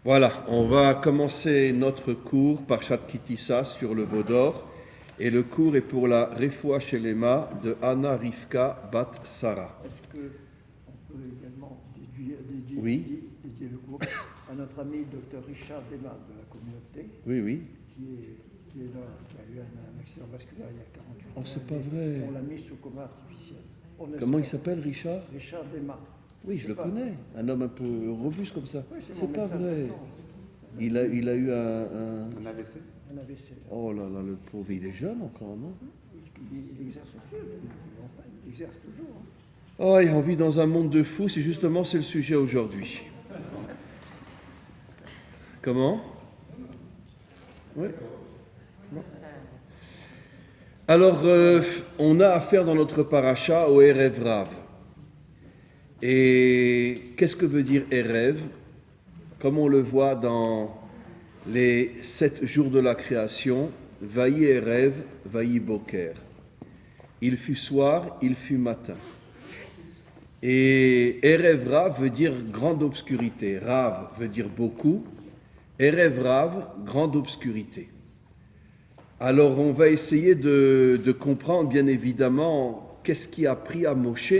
Voilà, on va commencer notre cours par Parshat Ki Tisa sur le veau d'or. Et le cours est pour la Refoua Shelema de Anna Rivka Bat Sarah. Est-ce qu'on peut également dédier le cours à notre ami Dr Richard Desmar de la communauté, Oui. qui est là, qui a eu un accident vasculaire il y a 48 ans. Oh, c'est pas vrai. On l'a mis sous coma artificiel. Comment il s'appelle, Richard? Richard Desmar. Oui, je le connais. Un homme un peu robuste comme ça. Oui, c'est pas vrai. Il a eu Un AVC. Un AVC. Oh là là, le pauvre, il est jeune encore, non? Il exerce aussi, il exerce toujours. Oh, et on vit dans un monde de fous, c'est le sujet aujourd'hui. Comment? Oui. Alors, on a affaire dans notre paracha au Erev Rav. Et qu'est-ce que veut dire Erev? Comme on le voit dans les 7 jours de la création, Vayi Erev, Vayi Boker. Il fut soir, il fut matin. Et Erev Rav veut dire grande obscurité. Rav veut dire beaucoup. Erev Rav, grande obscurité. Alors on va essayer de comprendre bien évidemment qu'est-ce qui a pris à Moshe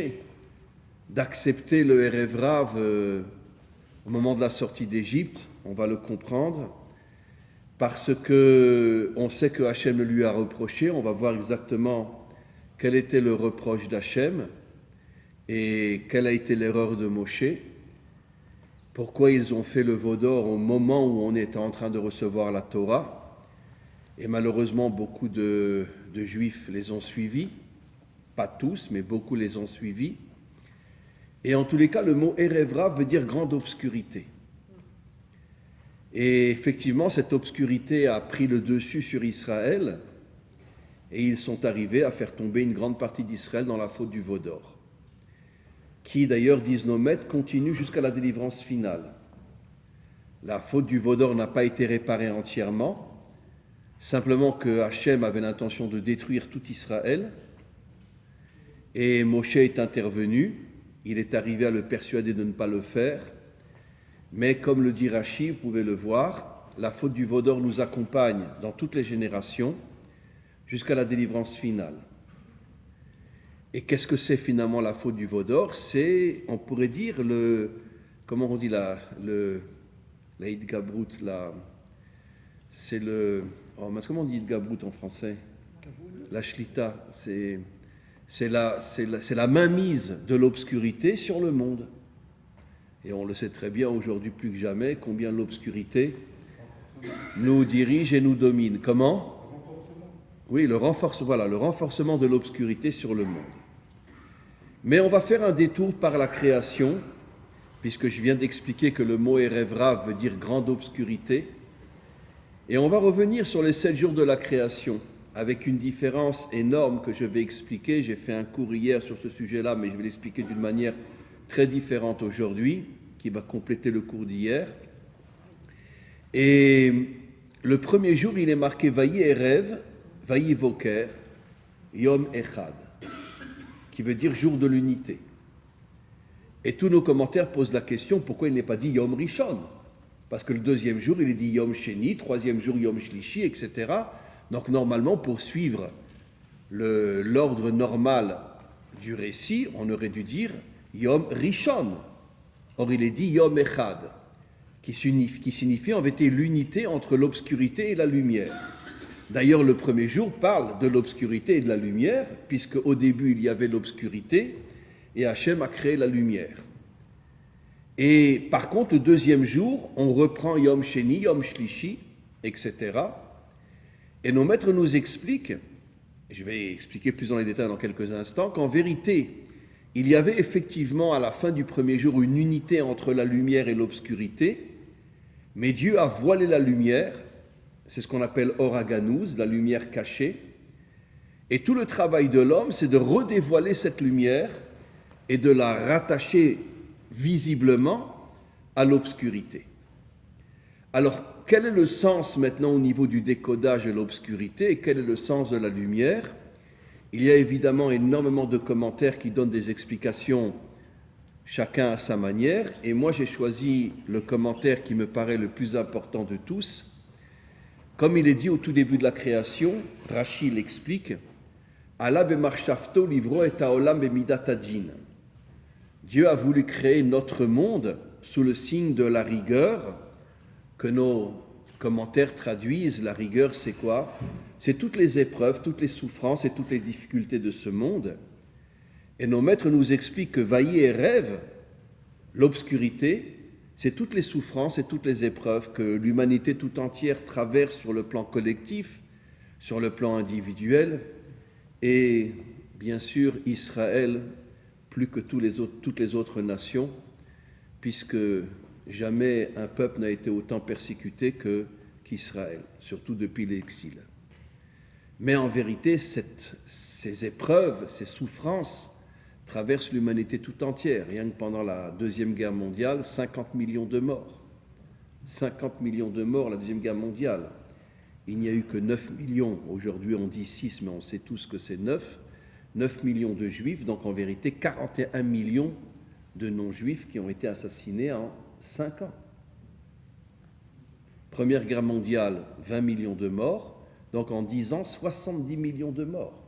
d'accepter le Erev Rav au moment de la sortie d'Égypte. On va le comprendre parce que on sait que Hachem le lui a reproché. On va voir exactement quel était le reproche d'Hachem et quelle a été l'erreur de Moshe. Pourquoi ils ont fait le veau d'or au moment où on était en train de recevoir la Torah. Et malheureusement, beaucoup de Juifs les ont suivis. Pas tous, mais beaucoup les ont suivis. Et en tous les cas, le mot Erev Rav veut dire grande obscurité. Et effectivement, cette obscurité a pris le dessus sur Israël. Et ils sont arrivés à faire tomber une grande partie d'Israël dans la faute du veau d'or. Qui d'ailleurs, disent nos maîtres, continue jusqu'à la délivrance finale. La faute du veau d'or n'a pas été réparée entièrement. Simplement que Hachem avait l'intention de détruire tout Israël. Et Moshe est intervenu. Il est arrivé à le persuader de ne pas le faire. Mais comme le dit Rashi, vous pouvez le voir, la faute du veau d'or nous accompagne dans toutes les générations jusqu'à la délivrance finale. Et qu'est-ce que c'est finalement la faute du veau d'or? C'est, on pourrait dire, comment on dit la Hitgabrut, c'est le... comment on dit Hitgabrut en français? La Shlita, c'est la mainmise de l'obscurité sur le monde. Et on le sait très bien aujourd'hui plus que jamais, combien l'obscurité nous dirige et nous domine. Comment? Oui, le renforcement de l'obscurité sur le monde. Mais on va faire un détour par la création, puisque je viens d'expliquer que le mot Erev Rav veut dire grande obscurité. Et on va revenir sur les 7 jours de la création, avec une différence énorme que je vais expliquer. J'ai fait un cours hier sur ce sujet-là, mais je vais l'expliquer d'une manière très différente aujourd'hui, qui va compléter le cours d'hier. Et le premier jour, il est marqué Vayi Erev, Vayi Voker, Yom Echad, qui veut dire jour de l'unité. Et tous nos commentaires posent la question, pourquoi il n'est pas dit Yom Rishon? Parce que le deuxième jour, il est dit Yom Sheni, troisième jour Yom Shlishi, etc. Donc normalement, pour suivre l'ordre normal du récit, on aurait dû dire Yom Rishon. Or, il est dit Yom Echad, qui signifie en vérité l'unité entre l'obscurité et la lumière. D'ailleurs, le premier jour parle de l'obscurité et de la lumière, puisque au début, il y avait l'obscurité, et Hachem a créé la lumière. Et par contre, le deuxième jour, on reprend Yom Sheni, Yom Shlishi, etc. Et nos maîtres nous expliquent, et je vais expliquer plus dans les détails dans quelques instants, qu'en vérité, il y avait effectivement à la fin du premier jour une unité entre la lumière et l'obscurité, mais Dieu a voilé la lumière, c'est ce qu'on appelle Oraganouz, la lumière cachée, et tout le travail de l'homme, c'est de redévoiler cette lumière et de la rattacher visiblement à l'obscurité. Alors, quel est le sens maintenant au niveau du décodage de l'obscurité et quel est le sens de la lumière? Il y a évidemment énormément de commentaires qui donnent des explications chacun à sa manière, et moi j'ai choisi le commentaire qui me paraît le plus important de tous. Comme il est dit au tout début de la création, Rashi l'explique, Allah bemarshafto livro et haolam bemidat hadin. Dieu a voulu créer notre monde sous le signe de la rigueur, que nos commentaires traduisent. La rigueur, c'est quoi? C'est toutes les épreuves, toutes les souffrances et toutes les difficultés de ce monde. Et nos maîtres nous expliquent que Vayi et rêve, l'obscurité, c'est toutes les souffrances et toutes les épreuves que l'humanité tout entière traverse sur le plan collectif, sur le plan individuel, et bien sûr Israël, plus que toutes les autres nations, puisque jamais un peuple n'a été autant persécuté qu'Israël, surtout depuis l'exil. Mais en vérité, ces épreuves, ces souffrances traversent l'humanité tout entière. Rien que pendant la Deuxième Guerre mondiale, 50 millions de morts. 50 millions de morts la Deuxième Guerre mondiale. Il n'y a eu que 9 millions. Aujourd'hui, on dit 6, mais on sait tous que c'est 9. 9 millions de juifs, donc en vérité 41 millions de non-juifs qui ont été assassinés en 5 ans. Première Guerre mondiale, 20 millions de morts, donc en 10 ans, 70 millions de morts.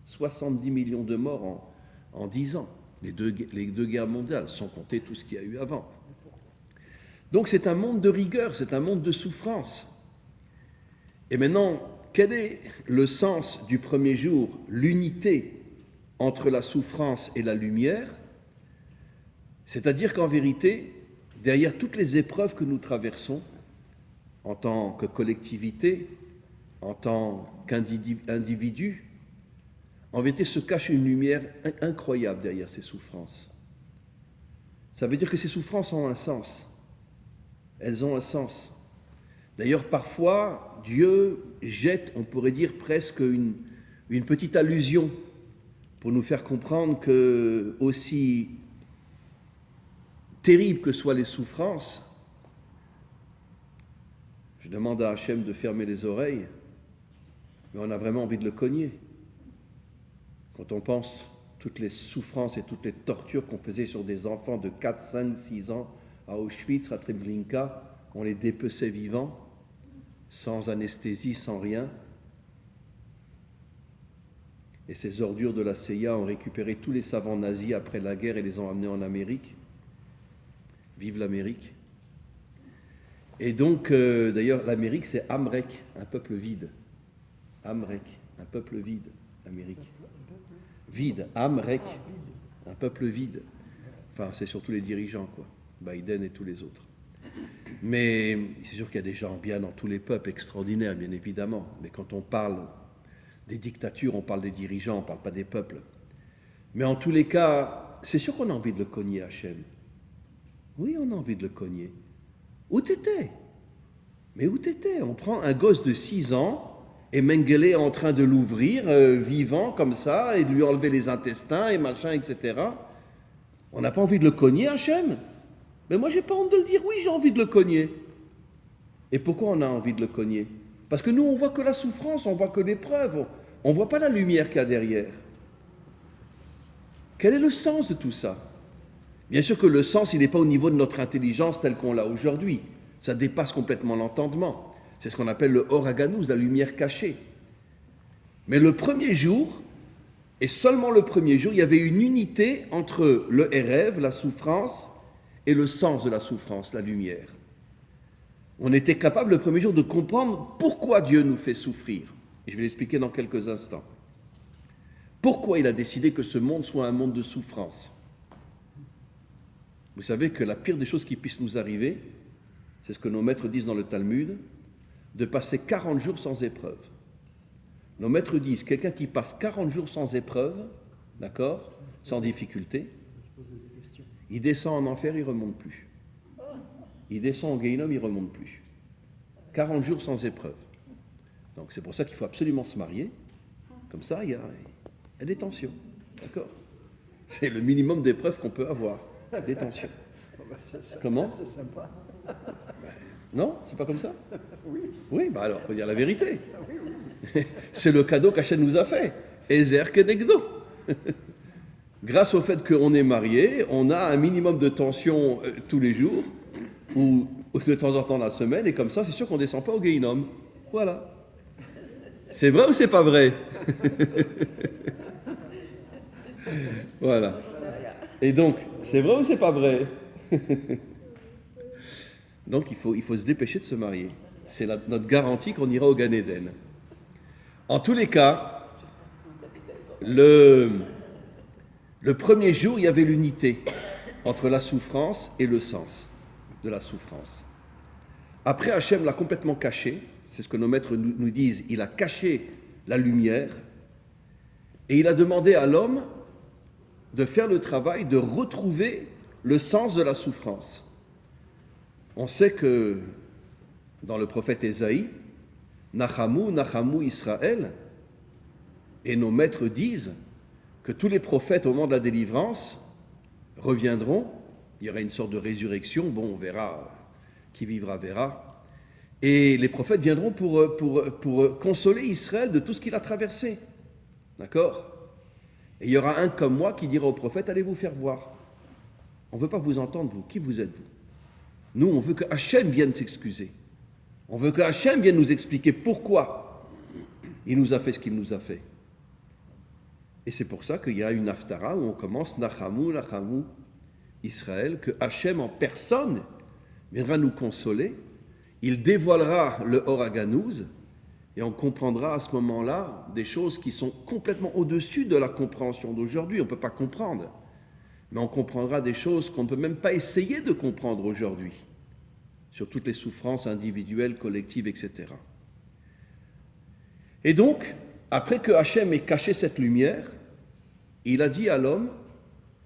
70 millions de morts en 10 ans, les deux guerres mondiales, sans compter tout ce qu'il y a eu avant. Donc c'est un monde de rigueur, c'est un monde de souffrance. Et maintenant, quel est le sens du premier jour? L'unité entre la souffrance et la lumière. C'est-à-dire qu'en vérité, derrière toutes les épreuves que nous traversons, en tant que collectivité, en tant qu'individu, en vérité se cache une lumière incroyable derrière ces souffrances. Ça veut dire que ces souffrances ont un sens. Elles ont un sens. D'ailleurs, parfois, Dieu jette, on pourrait dire presque une petite allusion pour nous faire comprendre que, aussi terribles que soient les souffrances, je demande à Hachem de fermer les oreilles, mais on a vraiment envie de le cogner. Quand on pense toutes les souffrances et toutes les tortures qu'on faisait sur des enfants de 4, 5, 6 ans à Auschwitz, à Treblinka, on les dépeçait vivants, sans anesthésie, sans rien. Et ces ordures de la CIA ont récupéré tous les savants nazis après la guerre et les ont amenés en Amérique. Vive l'Amérique. Et donc, d'ailleurs, l'Amérique, c'est Amrek, un peuple vide. Amrek, un peuple vide, l'Amérique. Vide, Amrek, un peuple vide. Enfin, c'est surtout les dirigeants, quoi. Biden et tous les autres. Mais c'est sûr qu'il y a des gens bien dans tous les peuples, extraordinaires, bien évidemment. Mais quand on parle des dictatures, on parle des dirigeants, on ne parle pas des peuples. Mais en tous les cas, c'est sûr qu'on a envie de le cogner, Hachem. Oui, on a envie de le cogner. Où t'étais? Mais où t'étais? On prend un gosse de 6 ans, et Mengele est en train de l'ouvrir, vivant comme ça, et de lui enlever les intestins, et machin, etc. On n'a pas envie de le cogner, Hachem? Mais moi, j'ai pas honte de le dire. Oui, j'ai envie de le cogner. Et pourquoi on a envie de le cogner? Parce que nous, on voit que la souffrance, on voit que l'épreuve, on voit pas la lumière qu'il y a derrière. Quel est le sens de tout ça? Bien sûr que le sens, il n'est pas au niveau de notre intelligence telle qu'on l'a aujourd'hui. Ça dépasse complètement l'entendement. C'est ce qu'on appelle le Or Haganuz, la lumière cachée. Mais le premier jour, et seulement le premier jour, il y avait une unité entre le Erev, la souffrance, et le sens de la souffrance, la lumière. On était capable le premier jour de comprendre pourquoi Dieu nous fait souffrir. Et je vais l'expliquer dans quelques instants. Pourquoi il a décidé que ce monde soit un monde de souffrance? Vous savez que la pire des choses qui puissent nous arriver, c'est ce que nos maîtres disent dans le Talmud, de passer 40 jours sans épreuve. Nos maîtres disent, quelqu'un qui passe 40 jours sans épreuve, d'accord, sans difficulté, il descend en enfer, il ne remonte plus. Il descend au Gehinnom, il ne remonte plus. 40 jours sans épreuve. Donc c'est pour ça qu'il faut absolument se marier. Comme ça, il y a des tensions. D'accord? C'est le minimum d'épreuves qu'on peut avoir. Des tensions. Comment? C'est sympa. Non? C'est pas comme ça? Oui. Oui, bah alors, il faut dire la vérité. Oui. C'est le cadeau qu'Hachem nous a fait. Ezer Kenegdo. grâce au fait qu'on est marié, on a un minimum de tension tous les jours, ou de temps en temps la semaine, et comme ça, c'est sûr qu'on ne descend pas au Guéhinom. Voilà. C'est vrai ou c'est pas vrai? Voilà. Et donc, c'est vrai ou c'est pas vrai? Donc, il faut se dépêcher de se marier. C'est notre garantie qu'on ira au Gan Eden. En tous les cas, le premier jour, il y avait l'unité entre la souffrance et le sens de la souffrance. Après, Hachem l'a complètement caché. C'est ce que nos maîtres nous disent. Il a caché la lumière et il a demandé à l'homme de faire le travail de retrouver le sens de la souffrance. On sait que dans le prophète Ésaïe, Nachamu, Nachamu Israël, et nos maîtres disent que tous les prophètes au moment de la délivrance reviendront, il y aura une sorte de résurrection, bon on verra, qui vivra verra, et les prophètes viendront pour consoler Israël de tout ce qu'il a traversé, d'accord? Et il y aura un comme moi qui dira au prophète, allez vous faire voir, on ne veut pas vous entendre vous, qui vous êtes vous? Nous on veut que Hachem vienne s'excuser, on veut que Hachem vienne nous expliquer pourquoi il nous a fait ce qu'il nous a fait. Et c'est pour ça qu'il y a une haftara où on commence Nachamu, Nachamu, Israël, que Hachem en personne viendra nous consoler. Il dévoilera le Or HaGanouz et on comprendra à ce moment-là des choses qui sont complètement au-dessus de la compréhension d'aujourd'hui. On ne peut pas comprendre, mais on comprendra des choses qu'on ne peut même pas essayer de comprendre aujourd'hui, sur toutes les souffrances individuelles, collectives, etc. Et donc, après que Hachem ait caché cette lumière, il a dit à l'homme,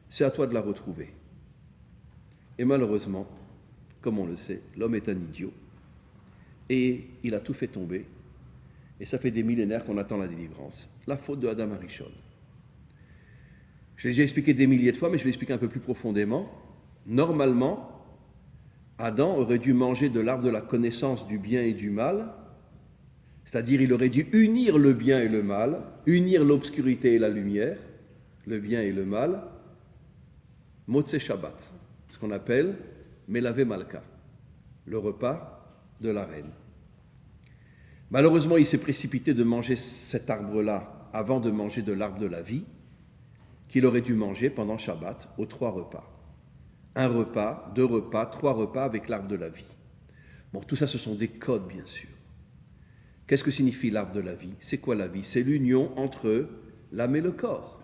c'est à toi de la retrouver. Et malheureusement, comme on le sait, l'homme est un idiot. Et il a tout fait tomber. Et ça fait des millénaires qu'on attend la délivrance. La faute de Adam Arishon. Je l'ai déjà expliqué des milliers de fois, mais je vais l'expliquer un peu plus profondément. Normalement, Adam aurait dû manger de l'arbre de la connaissance du bien et du mal. C'est-à-dire, il aurait dû unir le bien et le mal, unir l'obscurité et la lumière, le bien et le mal, Motzei Shabbat, ce qu'on appelle Melavé Malka, le repas de la reine. Malheureusement, il s'est précipité de manger cet arbre-là avant de manger de l'arbre de la vie, qu'il aurait dû manger pendant Shabbat aux 3 repas. 1 repas, 2 repas, 3 repas avec l'arbre de la vie. Bon, tout ça, ce sont des codes, bien sûr. Qu'est-ce que signifie l'arbre de la vie? C'est quoi la vie? C'est l'union entre l'âme et le corps.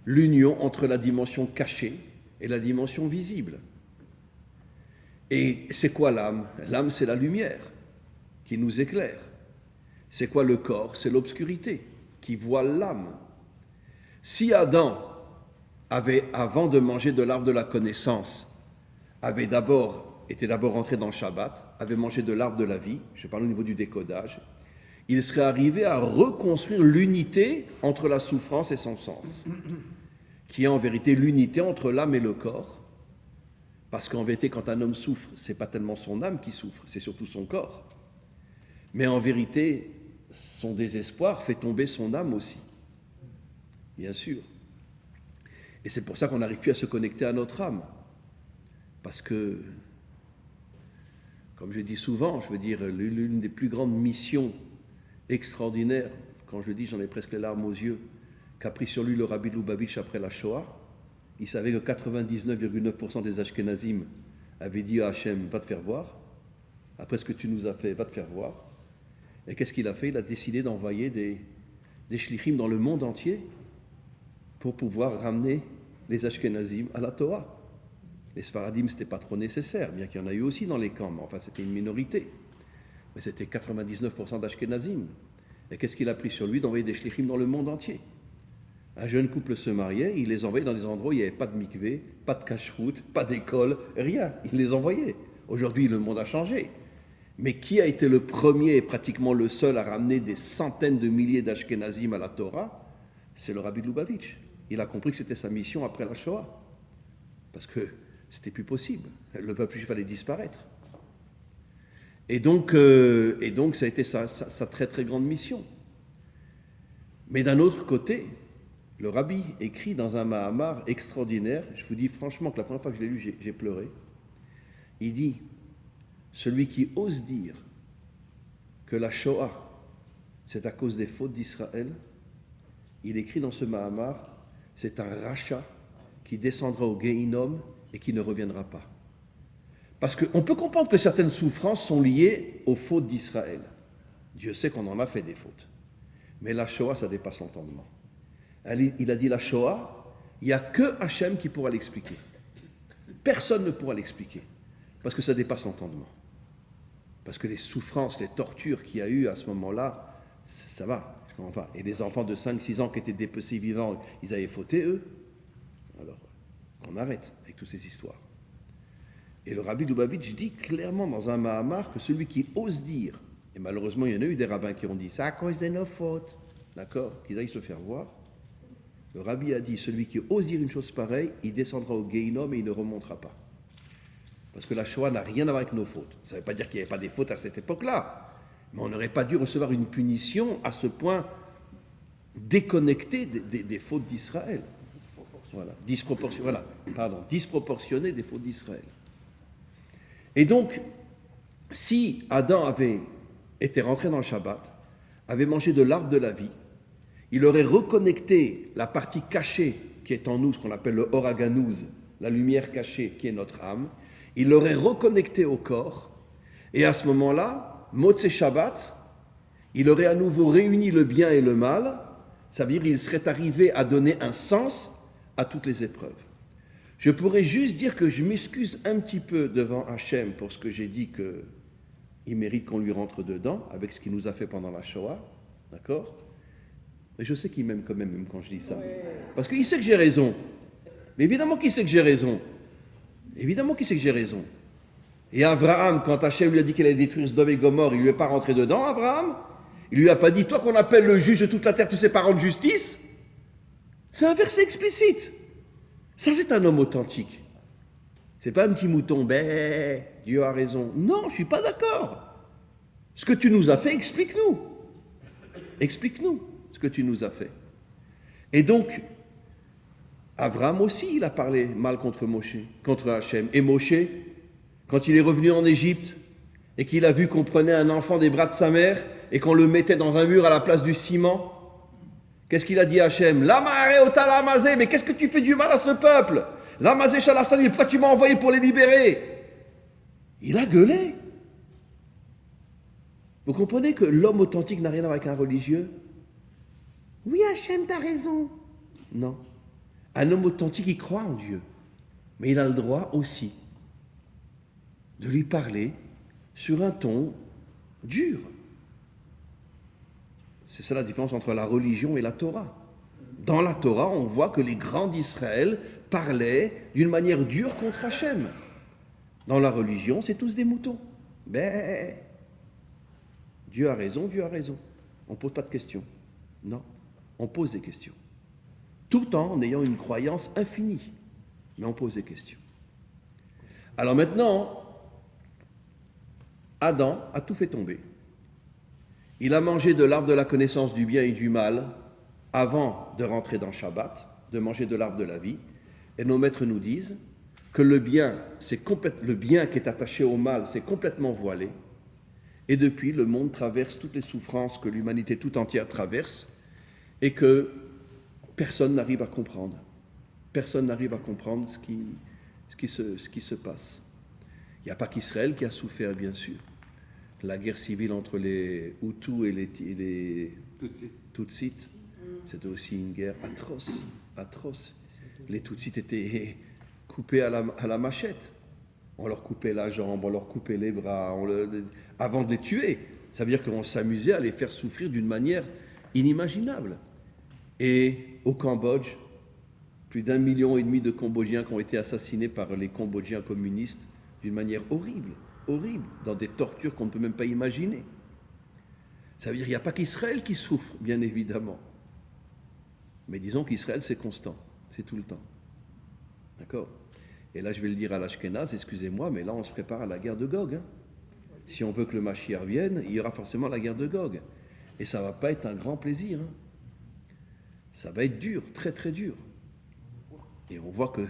L'union entre la dimension cachée et la dimension visible. Et c'est quoi l'âme? L'âme, c'est la lumière qui nous éclaire. C'est quoi le corps? C'est l'obscurité qui voile l'âme. Si Adam avait, avant de manger de l'arbre de la connaissance, était d'abord entré dans le Shabbat, avait mangé de l'arbre de la vie, je parle au niveau du décodage, il serait arrivé à reconstruire l'unité entre la souffrance et son sens, qui est en vérité l'unité entre l'âme et le corps, parce qu'en vérité, quand un homme souffre, ce n'est pas tellement son âme qui souffre, c'est surtout son corps. Mais en vérité, son désespoir fait tomber son âme aussi, bien sûr. Et c'est pour ça qu'on n'arrive plus à se connecter à notre âme, parce que, comme je dis souvent, je veux dire, l'une des plus grandes missions extraordinaires, quand je le dis, j'en ai presque les larmes aux yeux, qu'a pris sur lui le Rabbi Lubavitch après la Shoah. Il savait que 99,9% des Ashkenazim avaient dit à Hachem, va te faire voir, après ce que tu nous as fait, va te faire voir. Et qu'est-ce qu'il a fait? Il a décidé d'envoyer des shlichim dans le monde entier pour pouvoir ramener les Ashkenazim à la Torah. Les Sfaradim, ce n'était pas trop nécessaire, bien qu'il y en a eu aussi dans les camps, mais enfin c'était une minorité. Mais c'était 99% d'Ashkenazim. Et qu'est-ce qu'il a pris sur lui? D'envoyer des shlichim dans le monde entier. Un jeune couple se mariait, il les envoyait dans des endroits où il n'y avait pas de mikvé, pas de cacheroute, pas d'école, rien. Il les envoyait. Aujourd'hui, le monde a changé. Mais qui a été le premier et pratiquement le seul à ramener des centaines de milliers d'Ashkenazim à la Torah? C'est le Rabbi Lubavitch. Il a compris que c'était sa mission après la Shoah. Parce que c'était plus possible. Le peuple juif allait disparaître. Et donc ça a été sa très très grande mission. Mais d'un autre côté, Le rabbi écrit dans un Mahamar extraordinaire, je vous dis franchement que la première fois que je l'ai lu, j'ai pleuré. Il dit, celui qui ose dire que la Shoah, c'est à cause des fautes d'Israël, il écrit dans ce Mahamar, c'est un rachat qui descendra au Gehinnom et qui ne reviendra pas. Parce qu'on peut comprendre que certaines souffrances sont liées aux fautes d'Israël. Dieu sait qu'on en a fait des fautes. Mais la Shoah, ça dépasse l'entendement. Il a dit la Shoah, il n'y a que Hachem qui pourra l'expliquer. Personne ne pourra l'expliquer. Parce que ça dépasse l'entendement. Parce que les souffrances, les tortures qu'il y a eu à ce moment-là, ça va, je comprends pas. Et les enfants de 5-6 ans qui étaient dépecés vivants, ils avaient fauté, eux. Alors, on arrête avec toutes ces histoires. Et le rabbi Lubavitch dit clairement dans un Mahamar que celui qui ose dire, et malheureusement il y en a eu des rabbins qui ont dit, c'est à cause de nos fautes, d'accord, qu'ils aillent se faire voir. Le rabbi a dit, celui qui ose dire une chose pareille, il descendra au Gehinnom et il ne remontera pas. Parce que la Shoah n'a rien à voir avec nos fautes. Ça ne veut pas dire qu'il n'y avait pas des fautes à cette époque-là. Mais on n'aurait pas dû recevoir une punition à ce point déconnectée des fautes d'Israël. Voilà, disproportionnée des fautes d'Israël. Et donc, si Adam avait été rentré dans le Shabbat, avait mangé de l'arbre de la vie, il aurait reconnecté la partie cachée qui est en nous, ce qu'on appelle le Or HaGanuz, la lumière cachée qui est notre âme, il l'aurait reconnecté au corps, et à ce moment-là, Motzei Shabbat, il aurait à nouveau réuni le bien et le mal, ça veut dire qu'il serait arrivé à donner un sens à toutes les épreuves. Je pourrais juste dire que je m'excuse un petit peu devant Hachem pour ce que j'ai dit qu'il mérite qu'on lui rentre dedans, avec ce qu'il nous a fait pendant la Shoah, d'accord ? Mais je sais qu'il m'aime quand même quand je dis ça. Parce qu'il sait que j'ai raison. Mais évidemment qu'il sait que j'ai raison. Évidemment qu'il sait que j'ai raison. Et Abraham, quand Hachem lui a dit qu'il allait détruire Sodome et Gomorrhe, il ne lui est pas rentré dedans, Abraham. Il ne lui a pas dit, toi qu'on appelle le juge de toute la terre, tu sais pas rendre justice. C'est un verset explicite. Ça, c'est un homme authentique. C'est pas un petit mouton, ben, Dieu a raison. Non, je ne suis pas d'accord. Ce que tu nous as fait, explique-nous. Explique-nous ce que tu nous as fait. Et donc, Abraham aussi, il a parlé mal contre Hachem. Et Moshe, quand il est revenu en Égypte et qu'il a vu qu'on prenait un enfant des bras de sa mère et qu'on le mettait dans un mur à la place du ciment, qu'est-ce qu'il a dit à Hachem? Mais qu'est-ce que tu fais du mal à ce peuple? Lamazé Shalachtan, pourquoi tu m'as envoyé pour les libérer? Il a gueulé. Vous comprenez que l'homme authentique n'a rien à voir avec un religieux? Oui, Hachem, t'as raison. Non. Un homme authentique, il croit en Dieu. Mais il a le droit aussi de lui parler sur un ton dur. C'est ça la différence entre la religion et la Torah. Dans la Torah, on voit que les grands d'Israël parlaient d'une manière dure contre Hachem. Dans la religion, c'est tous des moutons. Ben, Dieu a raison, Dieu a raison. On ne pose pas de questions. Non, on pose des questions. Tout en ayant une croyance infinie. Mais on pose des questions. Alors maintenant, Adam a tout fait tomber. Il a mangé de l'arbre de la connaissance du bien et du mal avant de rentrer dans Shabbat, de manger de l'arbre de la vie. Et nos maîtres nous disent que le bien qui est attaché au mal, c'est complètement voilé. Et depuis, le monde traverse toutes les souffrances que l'humanité tout entière traverse et que personne n'arrive à comprendre. Personne n'arrive à comprendre ce qui se passe. Il n'y a pas qu'Israël qui a souffert, bien sûr. La guerre civile entre les Hutus et les Tutsis, c'était aussi une guerre atroce. Les Tutsis étaient coupés à la machette. On leur coupait la jambe, on leur coupait les bras, avant de les tuer. Ça veut dire qu'on s'amusait à les faire souffrir d'une manière inimaginable. Et au Cambodge, plus d'1,5 million de Cambodgiens qui ont été assassinés par les Cambodgiens communistes d'une manière horrible, dans des tortures qu'on ne peut même pas imaginer. Ça veut dire qu'il n'y a pas qu'Israël qui souffre, bien évidemment. Mais disons qu'Israël, c'est constant, c'est tout le temps. D'accord? Et là, je vais le dire à l'Ashkenaz, excusez-moi, mais là, on se prépare à la guerre de Gog. Hein. Si on veut que le Mashiach vienne, il y aura forcément la guerre de Gog. Et ça ne va pas être un grand plaisir. Hein. Ça va être dur, très très dur. Et on voit que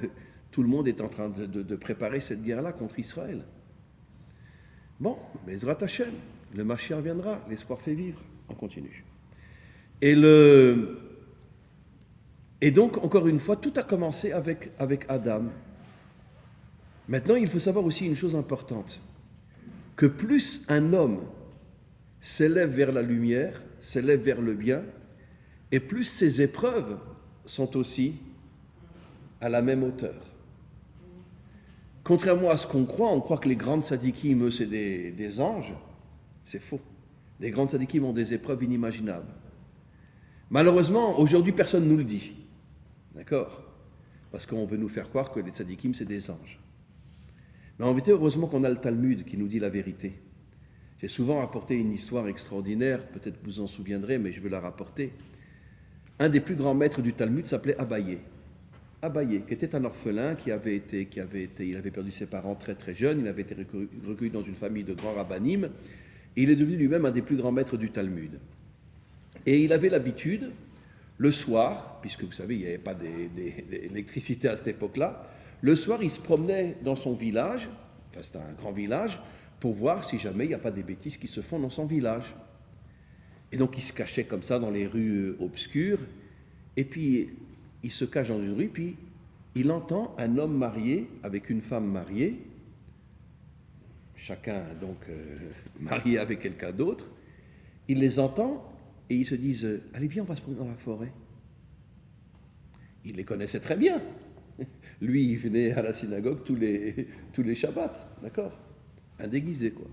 tout le monde est en train de préparer cette guerre-là contre Israël. Bon, Bezrat Hashem, le Mashiach viendra, l'espoir fait vivre. On continue. Et donc, encore une fois, tout a commencé avec Adam. Maintenant, il faut savoir aussi une chose importante, que plus un homme s'élève vers la lumière, s'élève vers le bien, et plus ses épreuves sont aussi à la même hauteur. Contrairement à ce qu'on croit, on croit que les grandes sadikim, c'est des anges. C'est faux. Les grandes sadikim ont des épreuves inimaginables. Malheureusement, aujourd'hui, personne ne nous le dit. D'accord ? Parce qu'on veut nous faire croire que les tzadikim, c'est des anges. Mais en vérité, heureusement qu'on a le Talmud qui nous dit la vérité. J'ai souvent rapporté une histoire extraordinaire, peut-être vous en souviendrez, mais je veux la rapporter. Un des plus grands maîtres du Talmud s'appelait Abaye. Abaye, qui était un orphelin, il avait perdu ses parents très très jeune, il avait été recueilli dans une famille de grands rabbanim, et il est devenu lui-même un des plus grands maîtres du Talmud. Et il avait l'habitude, le soir, puisque vous savez, il n'y avait pas d'électricité à cette époque-là, le soir, il se promenait dans son village, enfin c'était un grand village, pour voir si jamais il n'y a pas des bêtises qui se font dans son village. Et donc il se cachait comme ça dans les rues obscures, et puis il se cache dans une rue, puis il entend un homme marié avec une femme mariée, chacun donc marié avec quelqu'un d'autre, il les entend et ils se disent « Allez, viens, on va se promener dans la forêt ». Il les connaissait très bien. Lui, il venait à la synagogue tous les Shabbats, d'accord ? Un déguisé, quoi.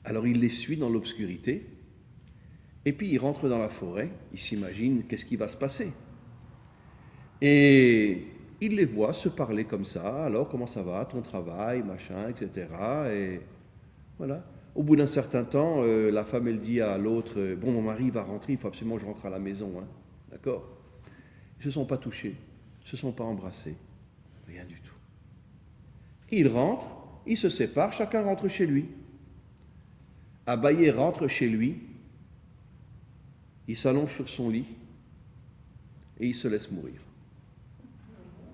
Alors il les suit dans l'obscurité, et puis il rentre dans la forêt, il s'imagine qu'est-ce qui va se passer. Et il les voit se parler comme ça, alors comment ça va, ton travail, machin, etc. Et voilà. Au bout d'un certain temps, la femme, elle dit à l'autre, bon, mon mari va rentrer, il faut absolument que je rentre à la maison, hein. D'accord ? Ils ne se sont pas touchés, ils ne se sont pas embrassés, rien du tout. Ils rentrent, ils se séparent, chacun rentre chez lui. Abaye rentre chez lui, il s'allonge sur son lit et il se laisse mourir.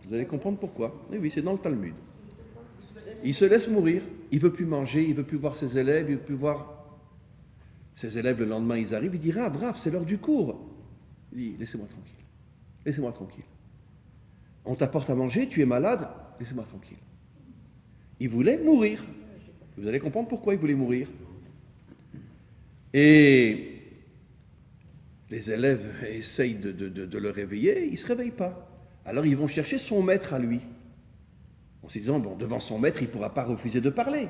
Vous allez comprendre pourquoi. Eh oui, c'est dans le Talmud. Il se laisse mourir, il ne veut plus manger, il ne veut plus voir ses élèves, il ne veut plus voir ses élèves. Le lendemain, ils arrivent, il dit « Rav, c'est l'heure du cours ». Il dit « Laissez-moi tranquille, laissez-moi tranquille. On t'apporte à manger, tu es malade, laissez-moi tranquille ». Il voulait mourir. Vous allez comprendre pourquoi il voulait mourir. Et les élèves essayent de le réveiller, il ne se réveille pas. Alors ils vont chercher son maître à lui. En se disant, bon, devant son maître, il ne pourra pas refuser de parler.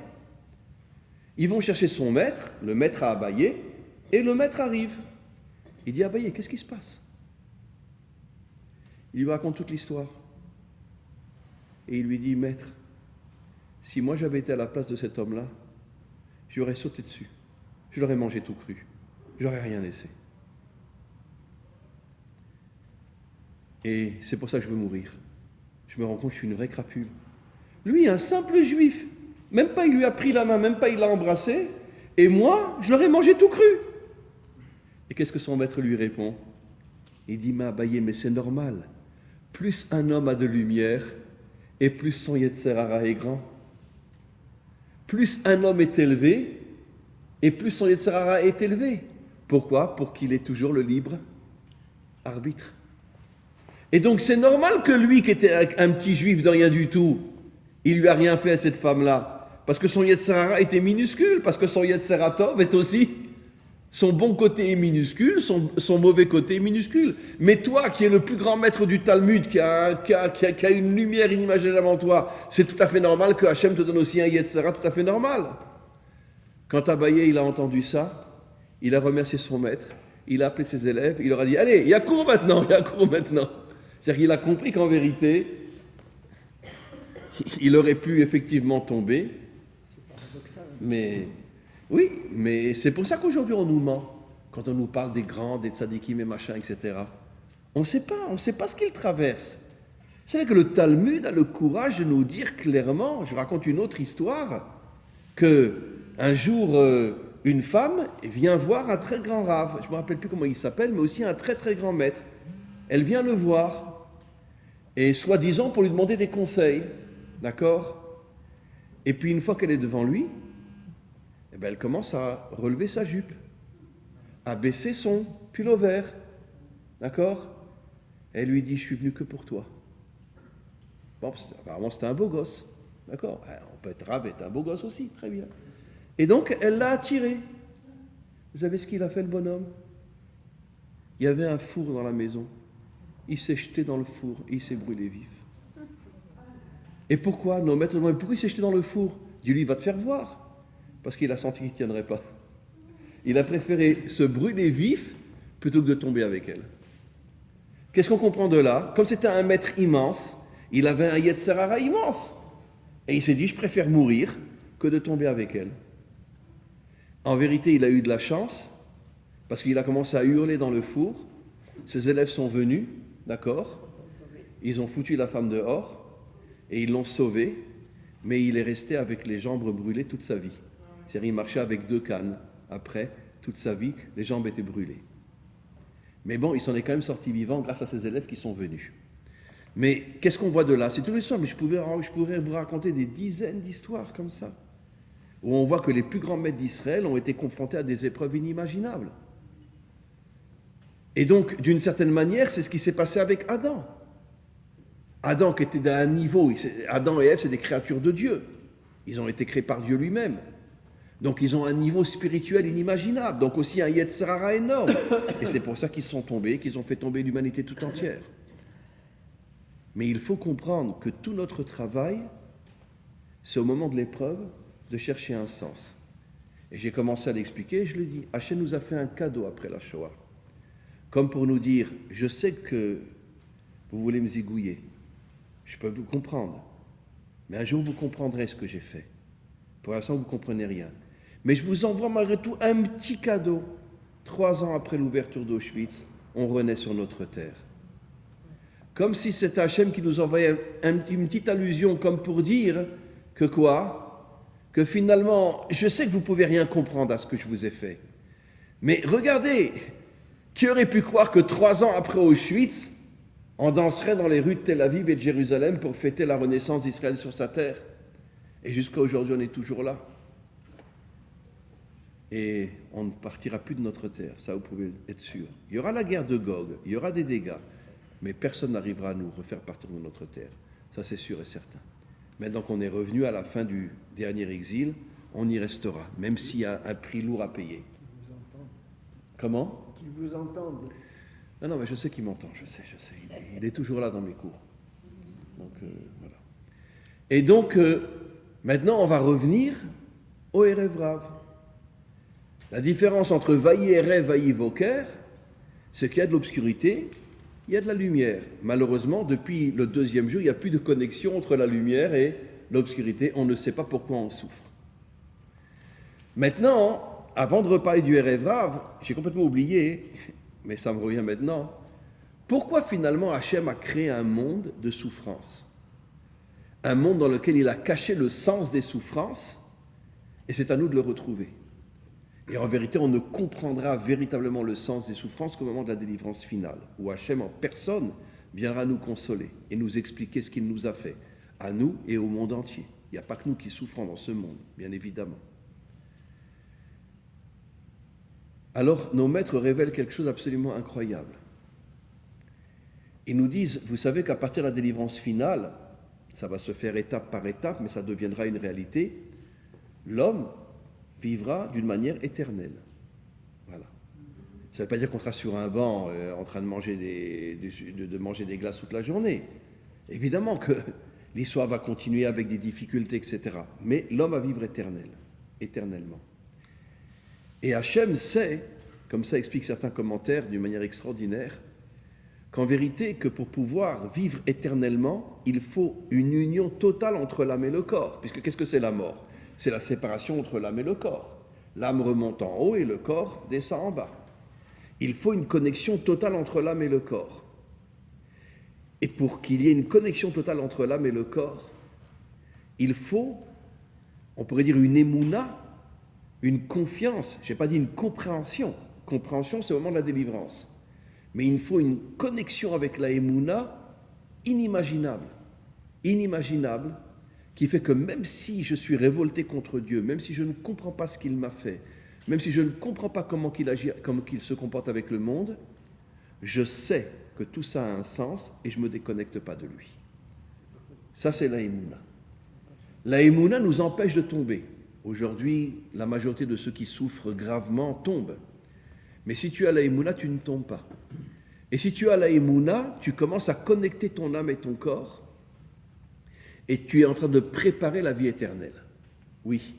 Ils vont chercher son maître, le maître à Abaye, et le maître arrive. Il dit, Abaye, qu'est-ce qui se passe ? Il lui raconte toute l'histoire. Et il lui dit, maître, si moi j'avais été à la place de cet homme-là, j'aurais sauté dessus. Je l'aurais mangé tout cru. Je n'aurais rien laissé. Et c'est pour ça que je veux mourir. Je me rends compte que je suis une vraie crapule. Lui, un simple juif, même pas il lui a pris la main, même pas il l'a embrassé, et moi, je l'aurais mangé tout cru. Et qu'est-ce que son maître lui répond ? Il dit, mais Abaye, mais c'est normal. Plus un homme a de lumière, et plus son Yetzer Hara est grand. Plus un homme est élevé, et plus son Yetzer Hara est élevé. Pourquoi ? Pour qu'il ait toujours le libre arbitre. Et donc c'est normal que lui, qui était un petit juif de rien du tout, il lui a rien fait à cette femme-là. Parce que son Yetzer Hara était minuscule, parce que son Yetzer Hatov est aussi, son bon côté est minuscule, son mauvais côté est minuscule. Mais toi, qui es le plus grand maître du Talmud, qui a une lumière inimaginable en toi, c'est tout à fait normal que Hachem te donne aussi un Yetzer Hara tout à fait normal. Quand Abaye, il a entendu ça, il a remercié son maître, il a appelé ses élèves, il leur a dit, allez, il y a cours maintenant. C'est-à-dire qu'il a compris qu'en vérité, il aurait pu effectivement tomber. C'est paradoxal. Mais oui, mais c'est pour ça qu'aujourd'hui on nous ment. Quand on nous parle des grands, des tzadikim et machin, etc. On ne sait pas ce qu'ils traversent. C'est vrai que le Talmud a le courage de nous dire clairement, je raconte une autre histoire, qu'un jour, une femme vient voir un très grand rave, je ne me rappelle plus comment il s'appelle, mais aussi un très très grand maître. elle vient le voir, et soi-disant pour lui demander des conseils, d'accord? Et puis une fois qu'elle est devant lui, eh bien, elle commence à relever sa jupe, à baisser son pull-over, d'accord? Elle lui dit, je suis venu que pour toi. Bon, apparemment c'était un beau gosse, d'accord? On peut être Rav est un beau gosse aussi, très bien. Et donc elle l'a attiré. Vous savez ce qu'il a fait le bonhomme? Il y avait un four dans la maison. Il s'est jeté dans le four et il s'est brûlé vif. Et pourquoi? Nos maîtres demandaient, pourquoi il s'est jeté dans le four? Dieu lui va te faire voir. Parce qu'il a senti qu'il ne tiendrait pas. Il a préféré se brûler vif plutôt que de tomber avec elle. Qu'est-ce qu'on comprend de là? Comme c'était un maître immense, il avait un Yetzer Hara immense. Et il s'est dit, je préfère mourir que de tomber avec elle. En vérité, il a eu de la chance, parce qu'il a commencé à hurler dans le four. Ses élèves sont venus, d'accord? Ils ont foutu la femme dehors, et ils l'ont sauvé, mais il est resté avec les jambes brûlées toute sa vie. C'est-à-dire, il marchait avec 2 cannes. Après, toute sa vie, les jambes étaient brûlées. Mais bon, il s'en est quand même sorti vivant grâce à ses élèves qui sont venus. Mais qu'est-ce qu'on voit de là? C'est tous les soirs, mais je pourrais vous raconter des dizaines d'histoires comme ça, où on voit que les plus grands maîtres d'Israël ont été confrontés à des épreuves inimaginables. Et donc, d'une certaine manière, c'est ce qui s'est passé avec Adam. Adam qui était à un niveau, Adam et Ève, c'est des créatures de Dieu. Ils ont été créés par Dieu lui-même. Donc ils ont un niveau spirituel inimaginable, donc aussi un Yetzer Hara énorme. Et c'est pour ça qu'ils sont tombés, qu'ils ont fait tomber l'humanité tout entière. Mais il faut comprendre que tout notre travail, c'est au moment de l'épreuve de chercher un sens. Et j'ai commencé à l'expliquer, je le dis, Hachem nous a fait un cadeau après la Shoah. Comme pour nous dire, je sais que vous voulez me zigouiller, je peux vous comprendre, mais un jour vous comprendrez ce que j'ai fait. Pour l'instant, vous ne comprenez rien. Mais je vous envoie malgré tout un petit cadeau. 3 ans après l'ouverture d'Auschwitz, on renaît sur notre terre. Comme si c'était Hachem qui nous envoyait une petite allusion, comme pour dire que quoi? Que finalement, je sais que vous ne pouvez rien comprendre à ce que je vous ai fait. Mais regardez, qui aurait pu croire que 3 ans après Auschwitz, on danserait dans les rues de Tel Aviv et de Jérusalem pour fêter la renaissance d'Israël sur sa terre? Et jusqu'à aujourd'hui, on est toujours là. Et on ne partira plus de notre terre, ça vous pouvez être sûr. Il y aura la guerre de Gog, il y aura des dégâts, mais personne n'arrivera à nous refaire partir de notre terre. Ça, c'est sûr et certain. Maintenant qu'on est revenu à la fin du dernier exil, on y restera, même s'il y a un prix lourd à payer. Comment? Qu'ils vous entendent. Non, mais je sais qu'il m'entend, je sais. Il est toujours là dans mes cours. Donc, voilà. Et donc, maintenant, on va revenir au Erev Rav. La différence entre Vayi Erev, Vayi Voker, c'est qu'il y a de l'obscurité, il y a de la lumière. Malheureusement, depuis le 2e jour, il n'y a plus de connexion entre la lumière et l'obscurité. On ne sait pas pourquoi on souffre. Maintenant, avant de reparler du Erev Rav, j'ai complètement oublié, mais ça me revient maintenant, pourquoi finalement Hachem a créé un monde de souffrance? Un monde dans lequel il a caché le sens des souffrances, et c'est à nous de le retrouver. Et en vérité, on ne comprendra véritablement le sens des souffrances qu'au moment de la délivrance finale, où Hachem en personne viendra nous consoler et nous expliquer ce qu'il nous a fait, à nous et au monde entier. Il n'y a pas que nous qui souffrons dans ce monde, bien évidemment. Alors, nos maîtres révèlent quelque chose d'absolument incroyable. Ils nous disent, vous savez qu'à partir de la délivrance finale, ça va se faire étape par étape, mais ça deviendra une réalité, l'homme vivra d'une manière éternelle. Voilà. Ça ne veut pas dire qu'on sera sur un banc en train de manger des glaces toute la journée. Évidemment que l'histoire va continuer avec des difficultés, etc. Mais l'homme va vivre éternellement. Et Hachem sait, comme ça expliquent certains commentaires d'une manière extraordinaire, qu'en vérité, que pour pouvoir vivre éternellement, il faut une union totale entre l'âme et le corps. Puisque qu'est-ce que c'est la mort? C'est la séparation entre l'âme et le corps. L'âme remonte en haut et le corps descend en bas. Il faut une connexion totale entre l'âme et le corps. Et pour qu'il y ait une connexion totale entre l'âme et le corps, il faut, on pourrait dire une émouna, une confiance, je n'ai pas dit une compréhension. Compréhension, c'est au moment de la délivrance. Mais il faut une connexion avec la Emouna inimaginable, qui fait que même si je suis révolté contre Dieu, même si je ne comprends pas ce qu'il m'a fait, même si je ne comprends pas comment il agit, comment il se comporte avec le monde, je sais que tout ça a un sens et je ne me déconnecte pas de lui. Ça, c'est la Emouna. La Emouna nous empêche de tomber. Aujourd'hui, la majorité de ceux qui souffrent gravement tombent. Mais si tu as la Emouna, tu ne tombes pas. Et si tu as la Emouna, tu commences à connecter ton âme et ton corps et tu es en train de préparer la vie éternelle. Oui.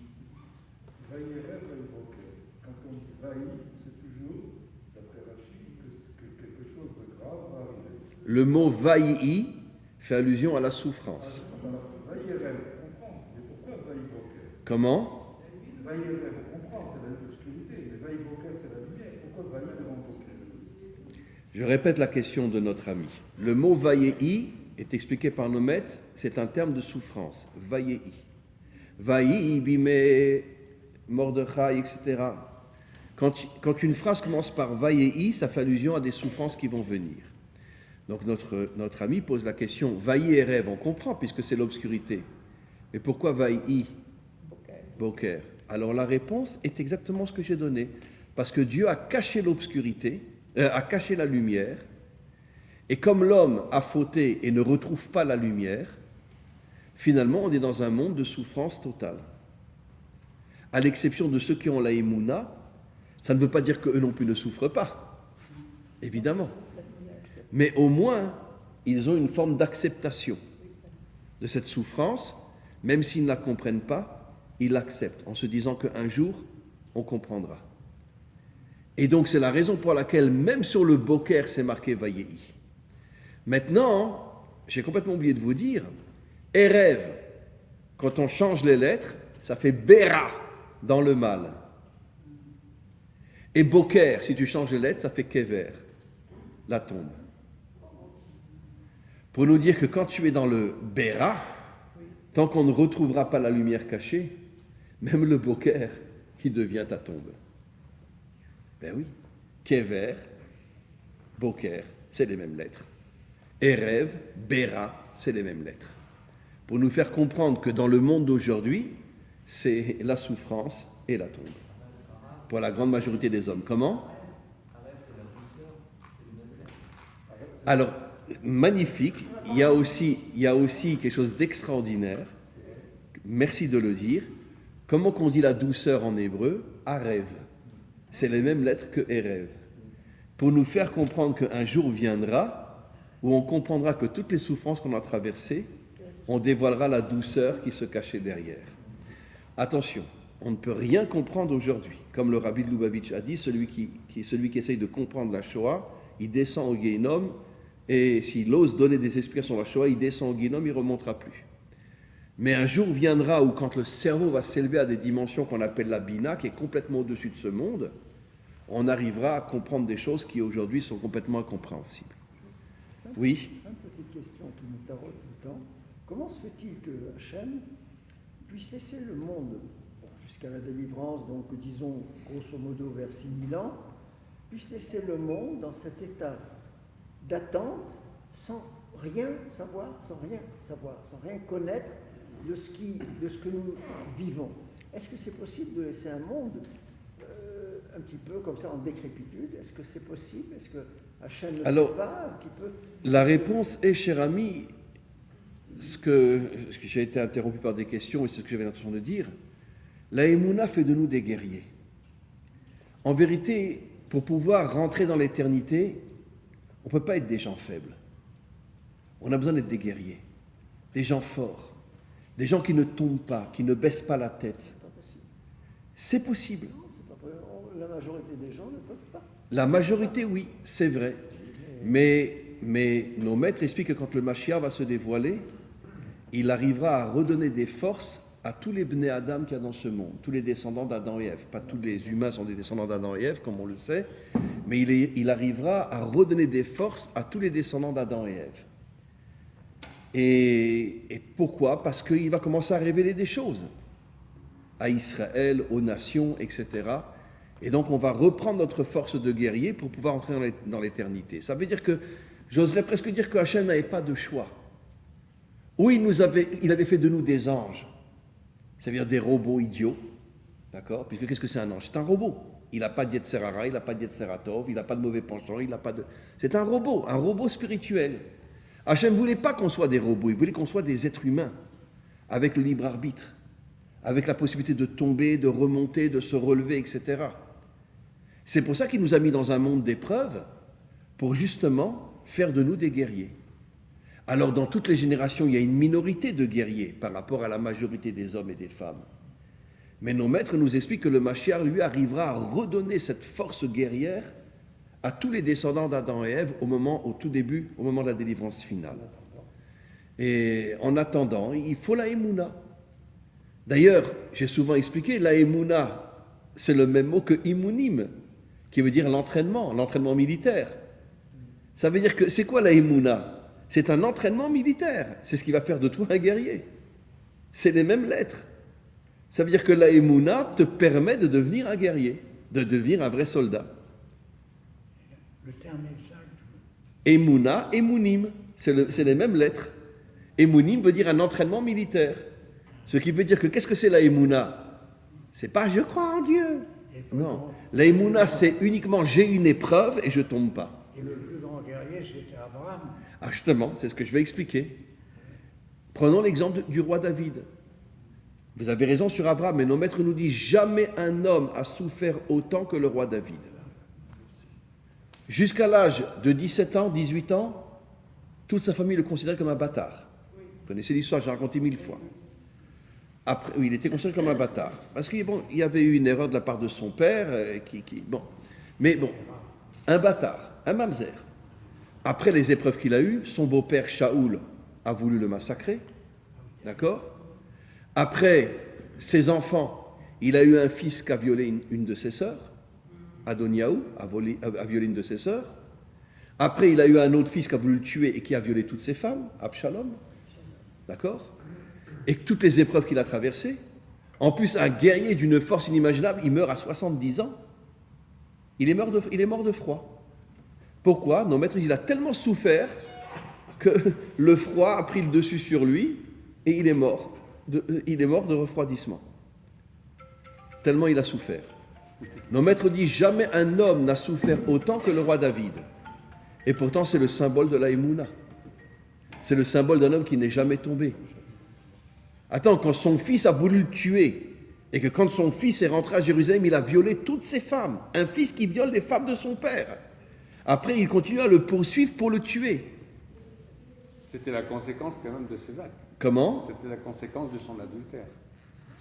Quand on dit vaï, c'est toujours, d'après Rachid, que quelque chose de grave va arriver. Le mot vaï fait allusion à la souffrance. Vaï et rêve, on comprend. Mais pourquoi vaï boker? Comment? Vaï et rêve, on comprend, c'est l'obscurité. Mais vaï boker, c'est la lumière. Pourquoi vaï devant boker? Je répète la question de notre ami. Le mot vaïi est expliqué par nos maîtres, c'est un terme de souffrance. Vaïi. Vaïi, bimé, Mordechai, etc. Quand une phrase commence par vaïi, ça fait allusion à des souffrances qui vont venir. Donc notre ami pose la question, vaïi et rêve, on comprend puisque c'est l'obscurité. Mais pourquoi vaïi, boker? Alors la réponse est exactement ce que j'ai donné. Parce que Dieu a caché l'obscurité, a caché la lumière, et comme l'homme a fauté et ne retrouve pas la lumière, finalement on est dans un monde de souffrance totale. À l'exception de ceux qui ont la Emouna, ça ne veut pas dire qu'eux non plus ne souffrent pas, évidemment. Mais au moins, ils ont une forme d'acceptation de cette souffrance, même s'ils ne la comprennent pas, ils l'acceptent en se disant qu'un jour, on comprendra. Et donc c'est la raison pour laquelle même sur le boker c'est marqué Vaïei. Maintenant, j'ai complètement oublié de vous dire, Erev, quand on change les lettres, ça fait Bera dans le mal. Et boker, si tu changes les lettres, ça fait Kever, la tombe. Pour nous dire que quand tu es dans le Bera, tant qu'on ne retrouvera pas la lumière cachée, même le boker qui devient ta tombe. Ben oui, Kever, Boker, c'est les mêmes lettres. Erev, Bera, c'est les mêmes lettres. Pour nous faire comprendre que dans le monde d'aujourd'hui, c'est la souffrance et la tombe. Pour la grande majorité des hommes. Comment? Alors, magnifique, il y a aussi quelque chose d'extraordinaire. Merci de le dire. Comment qu'on dit la douceur en hébreu? Arev. C'est les mêmes lettres que Erev. Pour nous faire comprendre qu'un jour viendra où on comprendra que toutes les souffrances qu'on a traversées, on dévoilera la douceur qui se cachait derrière. Attention, on ne peut rien comprendre aujourd'hui. Comme le Rabbi de Lubavitch a dit, celui qui essaye de comprendre la Shoah, il descend au Guénom, et s'il ose donner des explications à la Shoah, il descend au Guénom, il ne remontera plus. Mais un jour viendra où quand le cerveau va s'élever à des dimensions qu'on appelle la Bina, qui est complètement au-dessus de ce monde, on arrivera à comprendre des choses qui aujourd'hui sont complètement incompréhensibles. Oui. Simple petite question qui nous taraude tout le temps. Comment se fait-il que Hachem puisse laisser le monde, jusqu'à la délivrance, donc disons grosso modo vers 6000 ans, puisse laisser le monde dans cet état d'attente sans rien savoir, sans rien connaître de ce que nous vivons. Est-ce que c'est possible de laisser un monde un petit peu comme ça en décrépitude? Est-ce que c'est possible? Est-ce que Hachem ne sait pas un petit peu? La réponse est, cher ami, ce que j'ai été interrompu par des questions et c'est ce que j'avais l'intention de dire, la Emouna fait de nous des guerriers. En vérité, pour pouvoir rentrer dans l'éternité, on ne peut pas être des gens faibles. On a besoin d'être des guerriers, des gens forts. Des gens qui ne tombent pas, qui ne baissent pas la tête. C'est possible. Non, c'est pas possible. La majorité des gens ne peuvent pas. La majorité, oui, c'est vrai. Mais nos maîtres expliquent que quand le Mashiach va se dévoiler, il arrivera à redonner des forces à tous les Bnei Adam qu'il y a dans ce monde, tous les descendants d'Adam et Ève. Pas tous les humains sont des descendants d'Adam et Ève, comme on le sait, mais il arrivera à redonner des forces à tous les descendants d'Adam et Ève. Et pourquoi? Parce qu'il va commencer à révéler des choses à Israël, aux nations, etc. Et donc on va reprendre notre force de guerrier pour pouvoir entrer dans l'éternité. Ça veut dire que, j'oserais presque dire que Hachem n'avait pas de choix. Oui, il avait fait de nous des anges, c'est-à-dire des robots idiots, d'accord? Puisque qu'est-ce que c'est un ange? C'est un robot. Il n'a pas de Yetzer Hara, il n'a pas de Yetzer Tov, il n'a pas de mauvais penchant, il n'a pas de... C'est un robot spirituel. Hachem ne voulait pas qu'on soit des robots, il voulait qu'on soit des êtres humains, avec le libre arbitre, avec la possibilité de tomber, de remonter, de se relever, etc. C'est pour ça qu'il nous a mis dans un monde d'épreuves, pour justement faire de nous des guerriers. Alors dans toutes les générations, il y a une minorité de guerriers par rapport à la majorité des hommes et des femmes. Mais nos maîtres nous expliquent que le Mashiach, lui, arrivera à redonner cette force guerrière à tous les descendants d'Adam et Ève au tout début, au moment de la délivrance finale. Et en attendant, il faut la Emouna. D'ailleurs, j'ai souvent expliqué, la Emouna, c'est le même mot que Imunim, qui veut dire l'entraînement militaire. Ça veut dire que, c'est quoi la Emouna? C'est un entraînement militaire. C'est ce qui va faire de toi un guerrier. C'est les mêmes lettres. Ça veut dire que la Emouna te permet de devenir un guerrier, de devenir un vrai soldat. Le terme exact. Emouna, Emunim, c'est les mêmes lettres. Emunim veut dire un entraînement militaire. Ce qui veut dire que qu'est-ce que c'est la Emouna? C'est pas je crois en Dieu. Non. La Emouna, c'est uniquement j'ai une épreuve et je tombe pas. Et le plus grand guerrier, c'était Abraham. Ah justement, c'est ce que je vais expliquer. Prenons l'exemple du roi David. Vous avez raison sur Abraham, mais nos maîtres nous disent jamais un homme a souffert autant que le roi David. Jusqu'à l'âge de 17 ans, 18 ans, toute sa famille le considérait comme un bâtard. Vous connaissez l'histoire, j'ai raconté 1000 fois. Après, oui, il était considéré comme un bâtard. Parce qu'il il y avait eu une erreur de la part de son père, Mais bon, un bâtard, un mamzer. Après les épreuves qu'il a eues, son beau-père Shaoul a voulu le massacrer. D'accord? Après ses enfants, il a eu un fils qui a violé une de ses sœurs. Adoniaou a violé une de ses sœurs. Après, il a eu un autre fils qui a voulu le tuer et qui a violé toutes ses femmes, Absalom. D'accord? Et toutes les épreuves qu'il a traversées. En plus, un guerrier d'une force inimaginable, il meurt à 70 ans. Il est mort de froid. Pourquoi? Nos maîtres, il a tellement souffert que le froid a pris le dessus sur lui et il est mort de refroidissement. Tellement il a souffert. Nos maîtres disent jamais un homme n'a souffert autant que le roi David. Et pourtant, c'est le symbole de la Emouna. C'est le symbole d'un homme qui n'est jamais tombé. Attends, quand son fils a voulu le tuer, et que quand son fils est rentré à Jérusalem, il a violé toutes ses femmes. Un fils qui viole les femmes de son père. Après, il continue à le poursuivre pour le tuer. C'était la conséquence quand même de ses actes. Comment? C'était la conséquence de son adultère.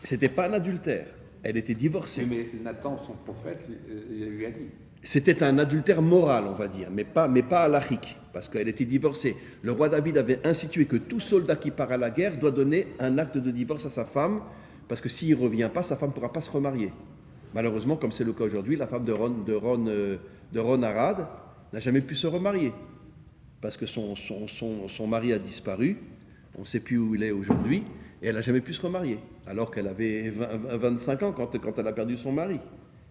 C'était pas un adultère. Elle était divorcée. Mais Nathan, son prophète, il lui a dit. C'était un adultère moral, on va dire, mais pas halachique, parce qu'elle était divorcée. Le roi David avait institué que tout soldat qui part à la guerre doit donner un acte de divorce à sa femme, parce que s'il ne revient pas, sa femme ne pourra pas se remarier. Malheureusement, comme c'est le cas aujourd'hui, la femme de Ron Arad n'a jamais pu se remarier, parce que son mari a disparu, on ne sait plus où il est aujourd'hui, et elle n'a jamais pu se remarier, alors qu'elle avait 25 ans quand elle a perdu son mari.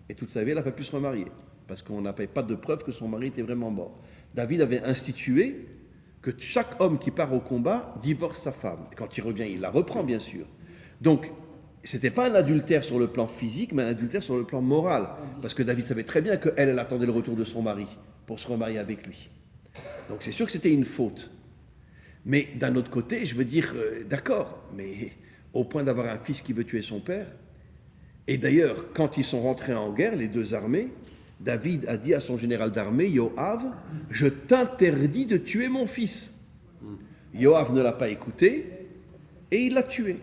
Et toute sa vie, elle n'a pas pu se remarier, parce qu'on n'avait pas de preuve que son mari était vraiment mort. David avait institué que chaque homme qui part au combat divorce sa femme. Et quand il revient, il la reprend, bien sûr. Donc, ce n'était pas un adultère sur le plan physique, mais un adultère sur le plan moral. Parce que David savait très bien qu'elle attendait le retour de son mari pour se remarier avec lui. Donc c'est sûr que c'était une faute. Mais d'un autre côté, je veux dire, d'accord, mais au point d'avoir un fils qui veut tuer son père. Et d'ailleurs, quand ils sont rentrés en guerre, les deux armées, David a dit à son général d'armée, Yoav, je t'interdis de tuer mon fils. Yoav ne l'a pas écouté et il l'a tué.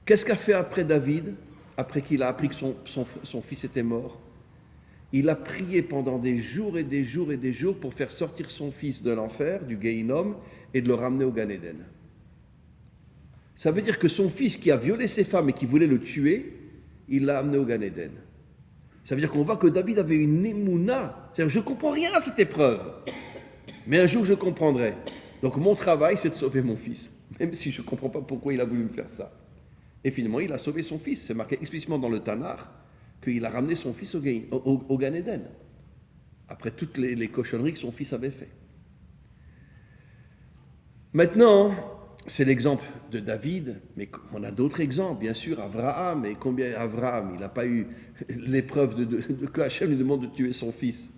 Qu'est-ce qu'a fait après David, après qu'il a appris que son fils était mort? Il a prié pendant des jours et des jours et des jours pour faire sortir son fils de l'enfer, du Gehinnom, et de le ramener au Gan Eden. Ça veut dire que son fils qui a violé ses femmes et qui voulait le tuer, il l'a amené au Gan Eden. Ça veut dire qu'on voit que David avait une émouna. C'est-à-dire, je ne comprends rien à cette épreuve. Mais un jour, je comprendrai. Donc, mon travail, c'est de sauver mon fils. Même si je ne comprends pas pourquoi il a voulu me faire ça. Et finalement, il a sauvé son fils. C'est marqué explicitement dans le Tanakh qu'il a ramené son fils au Gan Eden, après toutes les cochonneries que son fils avait fait. Maintenant, c'est l'exemple de David, mais on a d'autres exemples, bien sûr, Abraham, et combien Abraham, il n'a pas eu l'épreuve de que Hachem lui demande de tuer son fils.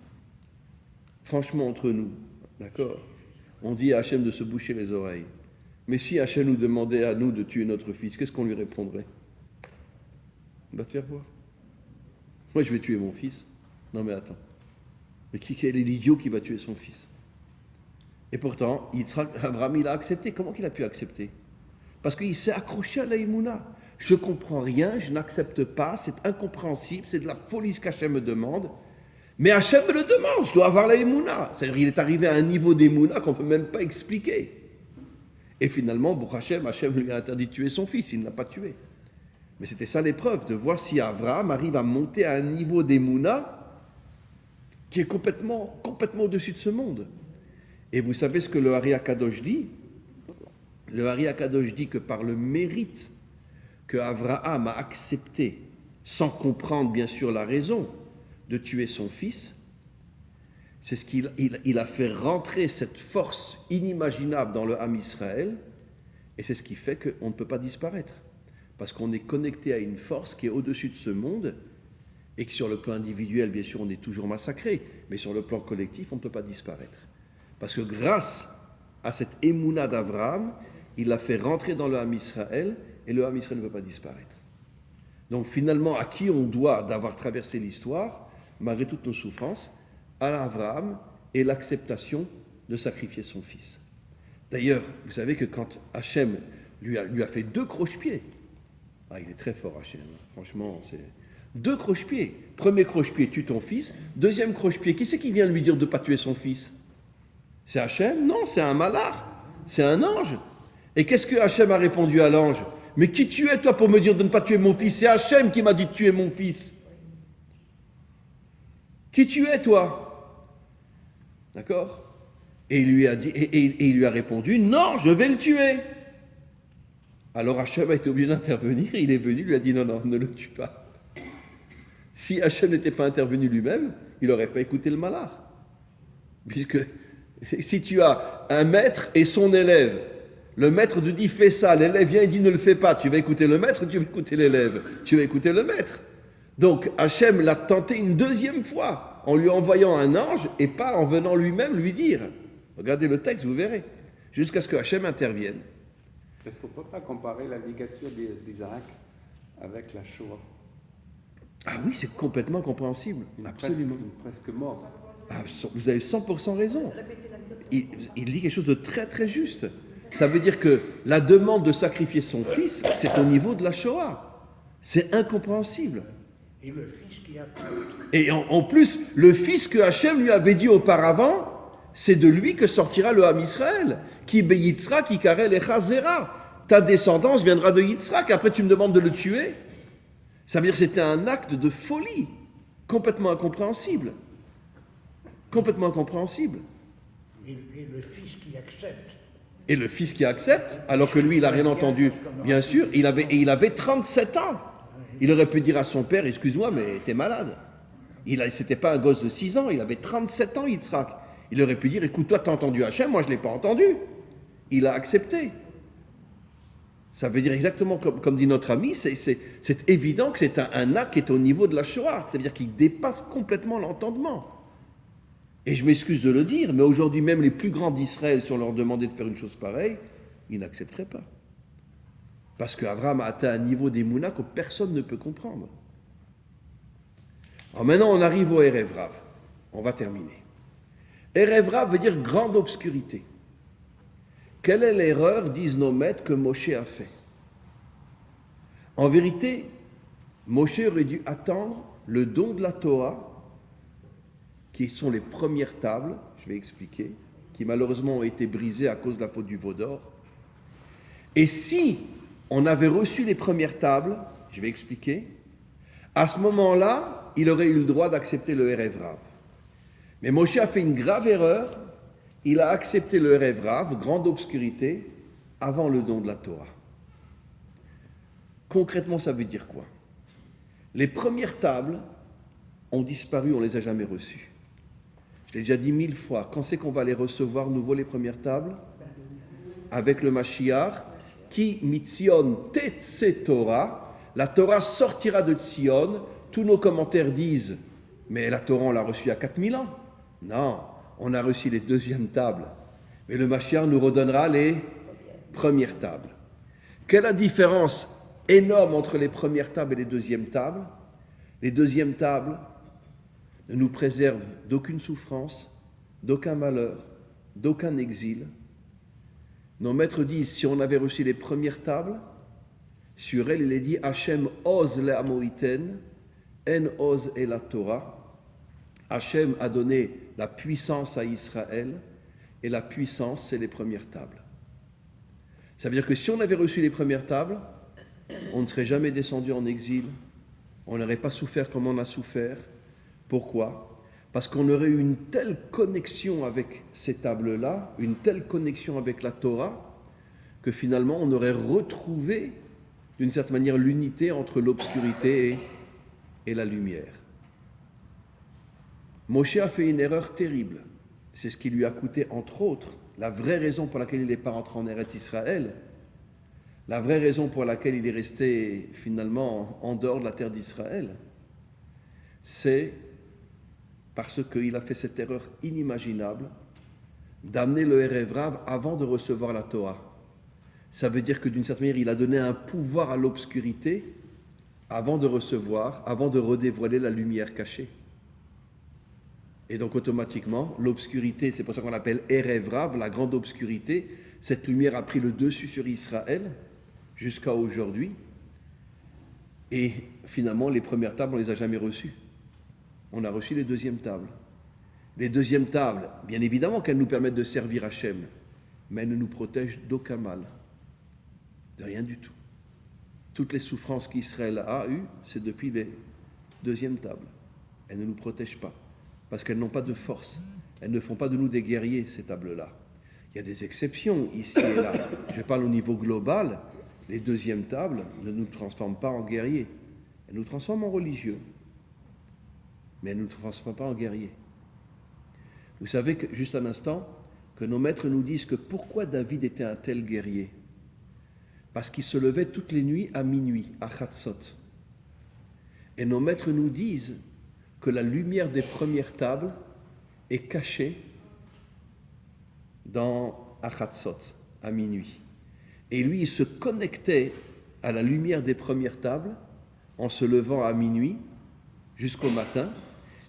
Franchement, entre nous, d'accord, on dit à Hachem de se boucher les oreilles. Mais si Hachem nous demandait à nous de tuer notre fils, qu'est-ce qu'on lui répondrait? On va te faire voir. Moi, je vais tuer mon fils. Non, mais attends. Mais quel est l'idiot qui va tuer son fils? Et pourtant, Abraham, il a accepté. Comment qu'il a pu accepter? Parce qu'il s'est accroché à la Emouna. Je ne comprends rien, je n'accepte pas, c'est incompréhensible, c'est de la folie ce qu'Hachem me demande. Mais Hachem me le demande, je dois avoir la Emouna. C'est-à-dire qu'il est arrivé à un niveau d'Emouna qu'on ne peut même pas expliquer. Et finalement, pour Hachem lui a interdit de tuer son fils, il ne l'a pas tué. Mais c'était ça l'épreuve, de voir si Abraham arrive à monter à un niveau d'Emouna qui est complètement au-dessus de ce monde. Et vous savez ce que le Hari HaKadosh dit? Le Hari HaKadosh dit que par le mérite que Abraham a accepté, sans comprendre bien sûr la raison, de tuer son fils, c'est ce qu'il a fait rentrer cette force inimaginable dans le Ham Israël, et c'est ce qui fait qu'on ne peut pas disparaître. Parce qu'on est connecté à une force qui est au-dessus de ce monde, et que sur le plan individuel, bien sûr, on est toujours massacré, mais sur le plan collectif, on ne peut pas disparaître. Parce que grâce à cette émouna d'Abraham, il l'a fait rentrer dans le Ham Israël, et le Ham Israël ne peut pas disparaître. Donc finalement, à qui on doit d'avoir traversé l'histoire, malgré toutes nos souffrances? À Abraham et l'acceptation de sacrifier son fils. D'ailleurs, vous savez que quand Hachem lui a fait 2 croche-pieds, il est très fort Hachem, franchement, c'est 2 croche-pieds. Premier croche-pied, tue ton fils. Deuxième croche-pied, qui c'est qui vient lui dire de ne pas tuer son fils? C'est Hachem? Non, c'est un malach, c'est un ange. Et qu'est-ce que Hachem a répondu à l'ange? Mais qui tu es toi pour me dire de ne pas tuer mon fils? C'est Hachem qui m'a dit de tuer mon fils. Qui tu es toi? D'accord? Et il lui a dit, et il lui a répondu, non, je vais le tuer. Alors Hachem a été obligé d'intervenir, il est venu, il lui a dit, non, ne le tue pas. Si Hachem n'était pas intervenu lui-même, il n'aurait pas écouté le malach. Puisque si tu as un maître et son élève, le maître te dit fais ça, l'élève vient et dit ne le fais pas, tu vas écouter le maître ou tu vas écouter l'élève? Tu vas écouter le maître. Donc Hachem l'a tenté une 2e fois, en lui envoyant un ange et pas en venant lui-même lui dire. Regardez le texte, vous verrez. Jusqu'à ce que Hachem intervienne. Est-ce qu'on ne peut pas comparer la ligature d'Isaac avec la Shoah? Ah oui, c'est complètement compréhensible. Absolument. Presque mort. Ah, vous avez 100% raison. Il dit quelque chose de très très juste. Ça veut dire que la demande de sacrifier son fils, c'est au niveau de la Shoah. C'est incompréhensible. Et le fils qui a... Et en plus, le fils que Hachem lui avait dit auparavant, c'est de lui que sortira le Ham Israël. Qui be Yitzhak, qui karel et chazera. Ta descendance viendra de Yitzhak. Après, tu me demandes de le tuer. Ça veut dire que c'était un acte de folie, complètement incompréhensible. Complètement incompréhensible. Et le fils qui accepte. Et le fils qui accepte, alors que lui, il n'a rien entendu. Bien sûr, il avait 37 ans. Il aurait pu dire à son père, excuse-moi, mais t'es malade. C'était pas un gosse de 6 ans, il avait 37 ans, Yitzhak. Il aurait pu dire, écoute, toi, t'as entendu Hachem, moi, je ne l'ai pas entendu. Il a accepté. Ça veut dire exactement comme dit notre ami, c'est évident que c'est un acte qui est au niveau de la Shoah. C'est-à-dire qu'il dépasse complètement l'entendement. Et je m'excuse de le dire, mais aujourd'hui, même les plus grands d'Israël, si on leur demandait de faire une chose pareille, ils n'accepteraient pas. Parce qu'Abraham a atteint un niveau d'émouna que personne ne peut comprendre. Alors maintenant, on arrive au Erev Rav. On va terminer. Erev Rav veut dire grande obscurité. Quelle est l'erreur, disent nos maîtres, que Moshe a fait? En vérité, Moshe aurait dû attendre le don de la Torah, qui sont les premières tables, je vais expliquer, qui malheureusement ont été brisées à cause de la faute du veau d'or. Et si on avait reçu les premières tables, je vais expliquer, à ce moment-là, il aurait eu le droit d'accepter le Erev Rav. Mais Moshe a fait une grave erreur, il a accepté le Erev Rav, grande obscurité, avant le don de la Torah. Concrètement, ça veut dire quoi? Les premières tables ont disparu, on ne les a jamais reçues. Je l'ai déjà dit 1000 fois. Quand c'est qu'on va les recevoir nouveau, les premières tables? Avec le Mashiach, qui mitzion tetse Torah, la Torah sortira de Tzion. Tous nos commentaires disent, mais la Torah, on l'a reçue il y a 4000 ans. Non, on a reçu les deuxièmes tables. Mais le Mashiach nous redonnera les premières tables. Quelle est la différence énorme entre les premières tables et les deuxièmes tables? Les deuxièmes tables ne nous préservent d'aucune souffrance, d'aucun malheur, d'aucun exil. Nos maîtres disent, si on avait reçu les premières tables, sur elles, il est dit, Hachem oz le amoiten, en oz et la Torah. Hachem a donné la puissance à Israël, et la puissance, c'est les premières tables. Ça veut dire que si on avait reçu les premières tables, on ne serait jamais descendu en exil, on n'aurait pas souffert comme on a souffert. Pourquoi? Parce qu'on aurait eu une telle connexion avec ces tables-là, une telle connexion avec la Torah, que finalement on aurait retrouvé d'une certaine manière l'unité entre l'obscurité et la lumière. Moshe a fait une erreur terrible. C'est ce qui lui a coûté, entre autres, la vraie raison pour laquelle il n'est pas rentré en Eretz Israël, la vraie raison pour laquelle il est resté finalement en dehors de la terre d'Israël, c'est parce qu'il a fait cette erreur inimaginable d'amener le Erev Rav avant de recevoir la Torah. Ça veut dire que d'une certaine manière, il a donné un pouvoir à l'obscurité avant de recevoir, avant de redévoiler la lumière cachée. Et donc automatiquement, l'obscurité, c'est pour ça qu'on l'appelle Erev Rav, la grande obscurité, cette lumière a pris le dessus sur Israël jusqu'à aujourd'hui. Et finalement, les premières tables, on ne les a jamais reçues. On a reçu les deuxièmes tables. Les deuxièmes tables, bien évidemment qu'elles nous permettent de servir Hachem, mais elles ne nous protègent d'aucun mal, de rien du tout. Toutes les souffrances qu'Israël a eues, c'est depuis les deuxièmes tables. Elles ne nous protègent pas, parce qu'elles n'ont pas de force. Elles ne font pas de nous des guerriers, ces tables-là. Il y a des exceptions ici et là. Je parle au niveau global. Les deuxièmes tables ne nous transforment pas en guerriers. Elles nous transforment en religieux, mais elles ne nous transforment pas en guerriers. Vous savez que, juste un instant, que nos maîtres nous disent que pourquoi David était un tel guerrier? Parce qu'il se levait toutes les nuits à minuit, à Chatzot. Et nos maîtres nous disent que la lumière des premières tables est cachée dans Chatzot, à minuit. Et lui, il se connectait à la lumière des premières tables en se levant à minuit jusqu'au matin.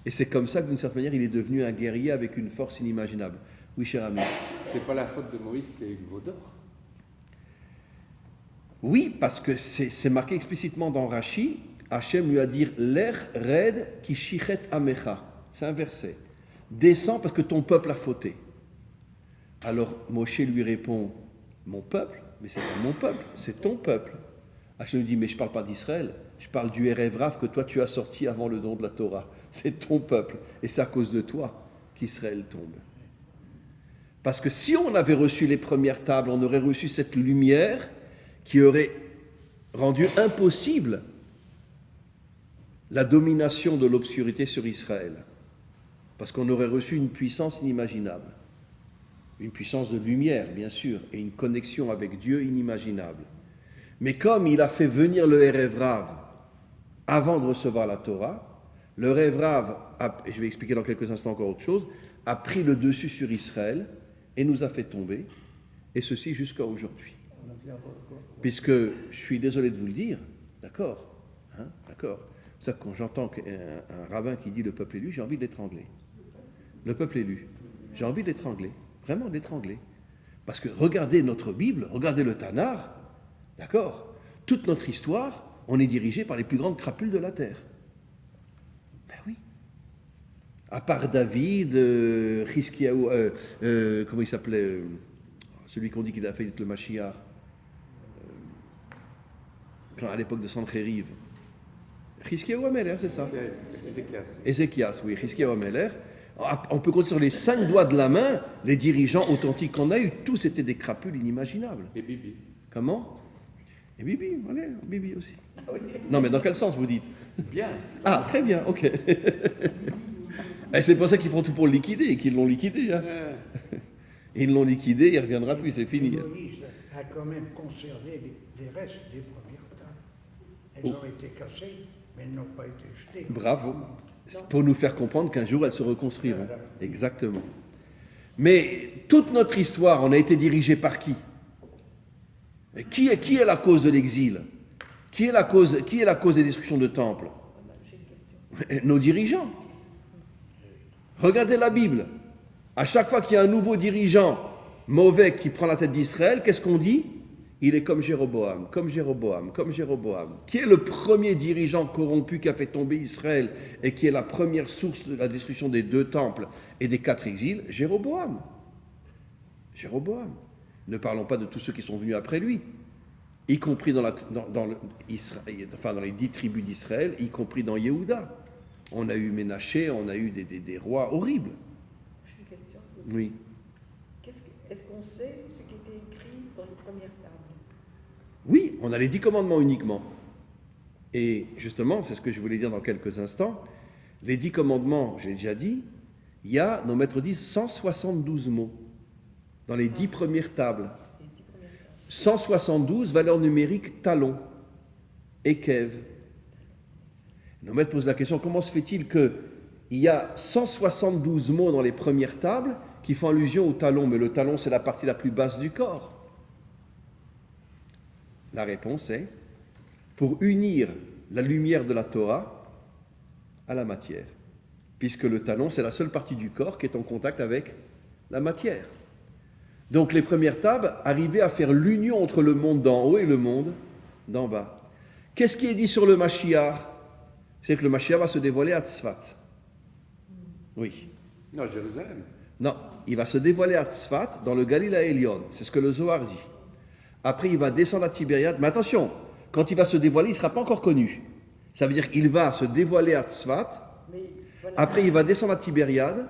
Et c'est comme ça que, d'une certaine manière, il est devenu un guerrier avec une force inimaginable. Oui, cher ami. C'est pas la faute de Moïse qui a eu le veau d'or. Oui, parce que c'est marqué explicitement dans Rashi, Hachem lui a dit « L'er red ki shichet amecha ». C'est un verset. « Descends parce que ton peuple a fauté ». Alors Moshe lui répond « Mon peuple? Mais c'est pas mon peuple, c'est ton peuple ». Hachem lui dit « Mais je ne parle pas d'Israël, je parle du Erev Rav que toi tu as sorti avant le don de la Torah. C'est ton peuple, et c'est à cause de toi qu'Israël tombe. » Parce que si on avait reçu les premières tables, on aurait reçu cette lumière qui aurait rendu impossible la domination de l'obscurité sur Israël. Parce qu'on aurait reçu une puissance inimaginable. Une puissance de lumière, bien sûr, et une connexion avec Dieu inimaginable. Mais comme il a fait venir le Erev Rav avant de recevoir la Torah, le Erev Rav, et je vais expliquer dans quelques instants encore autre chose, a pris le dessus sur Israël et nous a fait tomber, et ceci jusqu'à aujourd'hui. Puisque, je suis désolé de vous le dire, d'accord, d'accord. C'est ça que quand j'entends un rabbin qui dit le peuple élu, j'ai envie de l'étrangler. Le peuple élu, j'ai envie de l'étrangler, vraiment de l'étrangler. Parce que regardez notre Bible, regardez le Tanakh, d'accord, toute notre histoire, on est dirigé par les plus grandes crapules de la terre. Ben oui. À part David, Hiskiaou, comment il s'appelait, celui qu'on dit qu'il a fait le Mashiach, à l'époque de Sancheriv. Hiskiaou Ameler, c'est ça? Ézéchias, oui, Hiskiaou Ameler. On peut compter sur les 5 doigts de la main, les dirigeants authentiques qu'on a eus, tous étaient des crapules inimaginables. Et Bibi. Comment? Et Bibi, allez, Bibi aussi. Non, mais dans quel sens vous dites? Bien. Ah, très bien, ok. Et c'est pour ça qu'ils font tout pour le liquider, et qu'ils l'ont liquidé. Hein. Ils l'ont liquidé, il ne reviendra plus, c'est fini. Hein. Moïse a quand même conservé les restes des premières tables. Elles ont été cassées, mais elles n'ont pas été jetées. Bravo. C'est pour nous faire comprendre qu'un jour elles se reconstruiront. Exactement. Mais toute notre histoire, on a été dirigé par qui? Et qui est la cause de l'exil? Qui est la cause des destructions de temples? Nos dirigeants. Regardez la Bible. À chaque fois qu'il y a un nouveau dirigeant mauvais qui prend la tête d'Israël, qu'est-ce qu'on dit? Il est comme Jéroboam, comme Jéroboam, comme Jéroboam. Qui est le premier dirigeant corrompu qui a fait tomber Israël et qui est la première source de la destruction des 2 temples et des 4 exils? Jéroboam. Jéroboam. Ne parlons pas de tous ceux qui sont venus après lui, y compris dans les 10 tribus d'Israël, y compris dans Yehuda. On a eu Ménaché, on a eu des rois horribles. J'ai une question. Oui. Est-ce qu'on sait ce qui était écrit dans les premières tables? Oui, on a les 10 commandements uniquement. Et justement, c'est ce que je voulais dire dans quelques instants. Les 10 commandements, j'ai déjà dit, il y a, nos maîtres disent, 172 mots dans les 10 premières tables. 172 valeurs numériques talon, ékev. Nos maîtres posent la question, comment se fait-il qu'il y a 172 mots dans les premières tables qui font allusion au talon, mais le talon c'est la partie la plus basse du corps? La réponse est pour unir la lumière de la Torah à la matière, puisque le talon c'est la seule partie du corps qui est en contact avec la matière. Donc les premières tables arrivaient à faire l'union entre le monde d'en haut et le monde d'en bas. Qu'est-ce qui est dit sur le Mashiach? C'est que le Mashiach va se dévoiler à Tzfat. Oui. Non, Jérusalem. Non, il va se dévoiler à Tzfat dans le Galil Elyon. C'est ce que le Zohar dit. Après, il va descendre à Tibériade. Mais attention, quand il va se dévoiler, il ne sera pas encore connu. Ça veut dire qu'il va se dévoiler à Tzfat. Voilà. Après, il va descendre à Tibériade.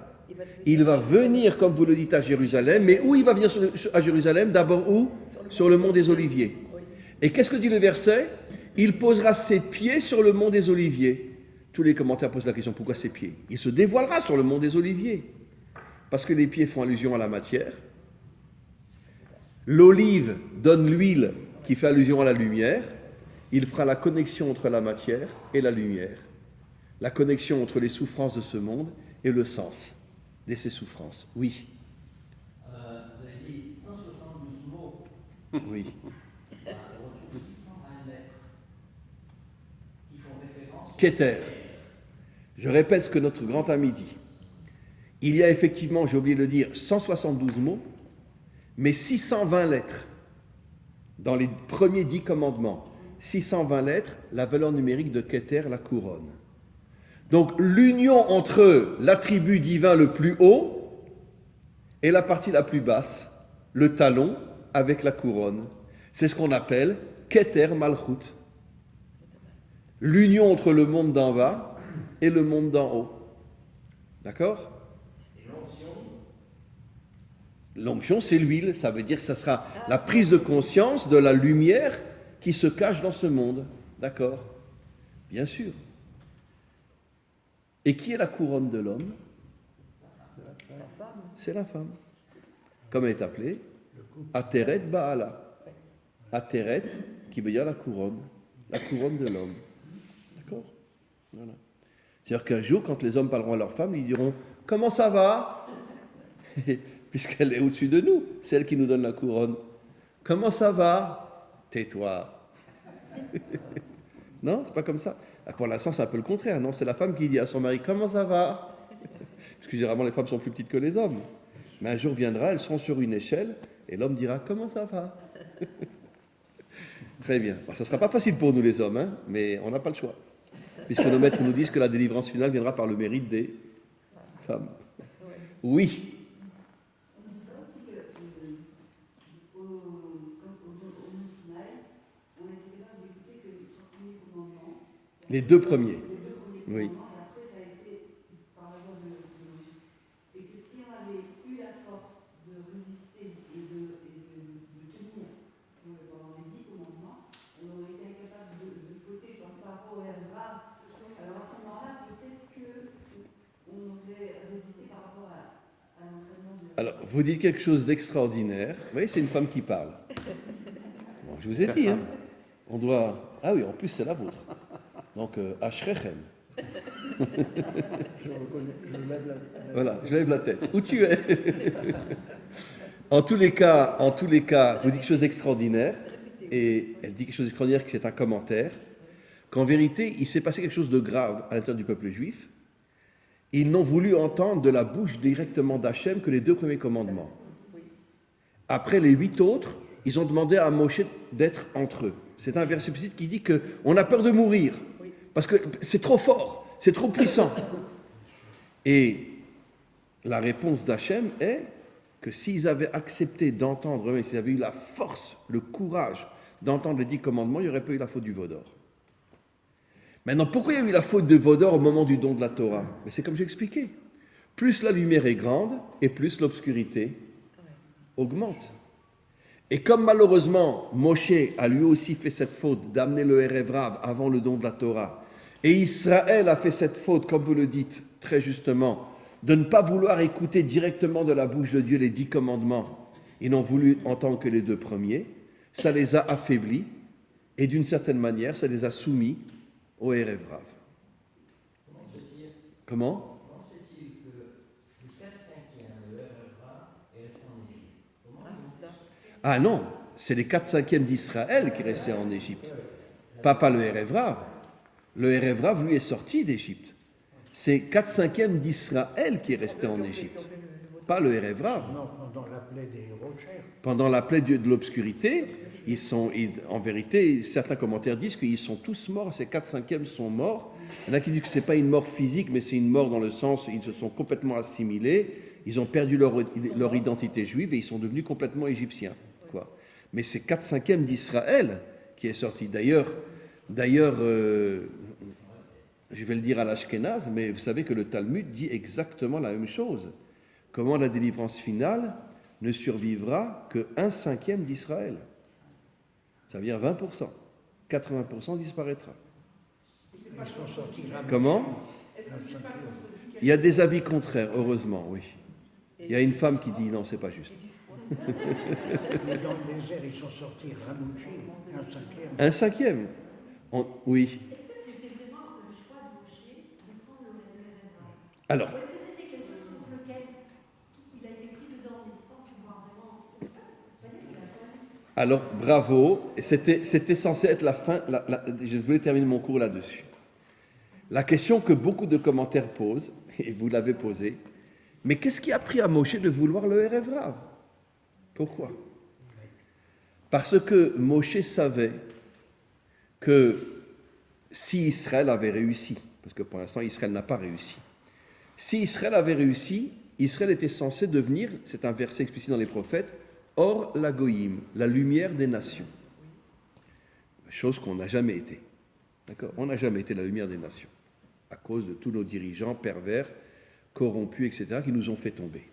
Il va venir, comme vous le dites, à Jérusalem. Mais où il va venir à Jérusalem? D'abord où? Sur le mont des Oliviers. Oui. Et qu'est-ce que dit le verset? Il posera ses pieds sur le mont des Oliviers. Tous les commentaires posent la question, pourquoi ses pieds? Il se dévoilera sur le mont des Oliviers. Parce que les pieds font allusion à la matière. L'olive donne l'huile qui fait allusion à la lumière. Il fera la connexion entre la matière et la lumière. La connexion entre les souffrances de ce monde et le sens de ces souffrances. Oui. Vous avez dit 172 mots. Oui. 620 lettres qui font référence. Keter. Je répète ce que notre grand ami dit. Il y a effectivement, j'ai oublié de le dire, 172 mots, mais 620 lettres dans les premiers 10 commandements. 620 lettres, la valeur numérique de Keter, la couronne. Donc l'union entre l'attribut divin le plus haut et la partie la plus basse, le talon avec la couronne. C'est ce qu'on appelle Keter Malchut. L'union entre le monde d'en bas et le monde d'en haut. D'accord? L'onction, c'est l'huile, ça veut dire que ça sera la prise de conscience de la lumière qui se cache dans ce monde. D'accord? Bien sûr. Et qui est la couronne de l'homme? La femme. C'est la femme. Comme elle est appelée? Ateret Baala. Ateret, qui veut dire la couronne de l'homme. D'accord? Voilà. C'est-à-dire qu'un jour, quand les hommes parleront à leur femme, ils diront « Comment ça va ?» Puisqu'elle est au-dessus de nous, c'est elle qui nous donne la couronne. « Comment ça va ?» Tais-toi. Non, c'est pas comme ça. Pour l'instant, c'est un peu le contraire. Non, c'est la femme qui dit à son mari « Comment ça va ?» Parce que généralement, les femmes sont plus petites que les hommes. Mais un jour viendra, elles seront sur une échelle, et l'homme dira « Comment ça va ?» Très bien. Alors, ça ne sera pas facile pour nous les hommes, hein, mais on n'a pas le choix. Puisque nos maîtres nous disent que la délivrance finale viendra par le mérite des femmes. Oui. On ne dit pas aussi qu'au Mont Sinaï, on a été capable d'écouter que les 3 premiers commandements. Les 2 premiers. Oui. Et après, ça a été par la voie de Moïse. Et que si on avait eu la force de résister et de tenir pendant les 10 commandements, on Alors, vous dites quelque chose d'extraordinaire. Vous voyez, c'est une femme qui parle. Bon, je vous ai dit, hein. On doit... Ah oui, en plus, c'est la vôtre. Donc, Ashrechem. Je reconnais, je lève la Voilà, je lève la tête. Où tu es? En tous les cas, vous dites quelque chose d'extraordinaire. Et elle dit quelque chose d'extraordinaire, que c'est un commentaire. Qu'en vérité, il s'est passé quelque chose de grave à l'intérieur du peuple juif. Ils n'ont voulu entendre de la bouche directement d'Hachem que les 2 premiers commandements. Après les 8 autres, ils ont demandé à Moshe d'être entre eux. C'est un verset précis qui dit qu'on a peur de mourir, parce que c'est trop fort, c'est trop puissant. Et la réponse d'Hachem est que s'ils avaient accepté d'entendre, s'ils avaient eu la force, le courage d'entendre les 10 commandements, il n'y aurait pas eu la faute du veau d'or. Maintenant, pourquoi il y a eu la faute de veau d'or au moment du don de la Torah? Mais c'est comme j'ai expliqué. Plus la lumière est grande, et plus l'obscurité augmente. Et comme malheureusement, Moshe a lui aussi fait cette faute d'amener le Erev Rav avant le don de la Torah, et Israël a fait cette faute, comme vous le dites très justement, de ne pas vouloir écouter directement de la bouche de Dieu les 10 commandements, ils n'ont voulu entendre que les 2 premiers, ça les a affaiblis, et d'une certaine manière, ça les a soumis au Erev Rav. Comment? Comment se fait-il que le 4/5 de l'Erev est resté en Égypte? Comment c'est ça. Ah non, c'est les 4/5 d'Israël qui restaient en Égypte. Pas le Erev Rav. Le Erev Rav, lui, est sorti d'Égypte. C'est 4/5 d'Israël qui est resté en Égypte. Pas le Erev Rav. Non, pendant la plaie des Rochers. Pendant la plaie de l'obscurité, en vérité, certains commentaires disent qu'ils sont tous morts, ces 4/5 sont morts. Il y en a qui disent que ce n'est pas une mort physique, mais c'est une mort dans le sens où ils se sont complètement assimilés, ils ont perdu leur identité juive et ils sont devenus complètement égyptiens. Quoi. Mais c'est 4/5 d'Israël qui est sorti. D'ailleurs, je vais le dire à l'Ashkénaze, mais vous savez que le Talmud dit exactement la même chose. Comment la délivrance finale ne survivra que 1/5 d'Israël. Ça veut dire 20%. 80% disparaîtra. Ils sont sortis là. Comment? Il y a des avis contraires, heureusement, oui. Il y a une femme qui dit non, c'est pas juste. Mais dans le désert, ils sont sortis ramouchés, 1/5. 1/5. Oui. Est-ce que c'était vraiment le choix de Moshe de prendre le Erev Rav? Alors, Ou est-ce que c'était quelque chose contre lequel il a été pris dedans, mais sans pouvoir vraiment. C'est-à-dire qu'il a quand même. Alors, bravo. C'était censé être la fin. Je voulais terminer mon cours là-dessus. La question que beaucoup de commentaires posent, et vous l'avez posée, mais qu'est-ce qui a pris à Moshe de vouloir le Erev Rav? Pourquoi? Parce que Moshe savait que si Israël avait réussi, parce que pour l'instant Israël n'a pas réussi, si Israël avait réussi, Israël était censé devenir, c'est un verset explicite dans les prophètes, Or la Goïm, la lumière des nations. Chose qu'on n'a jamais été. D'accord? On n'a jamais été la lumière des nations, à cause de tous nos dirigeants pervers, corrompus, etc., qui nous ont fait tomber.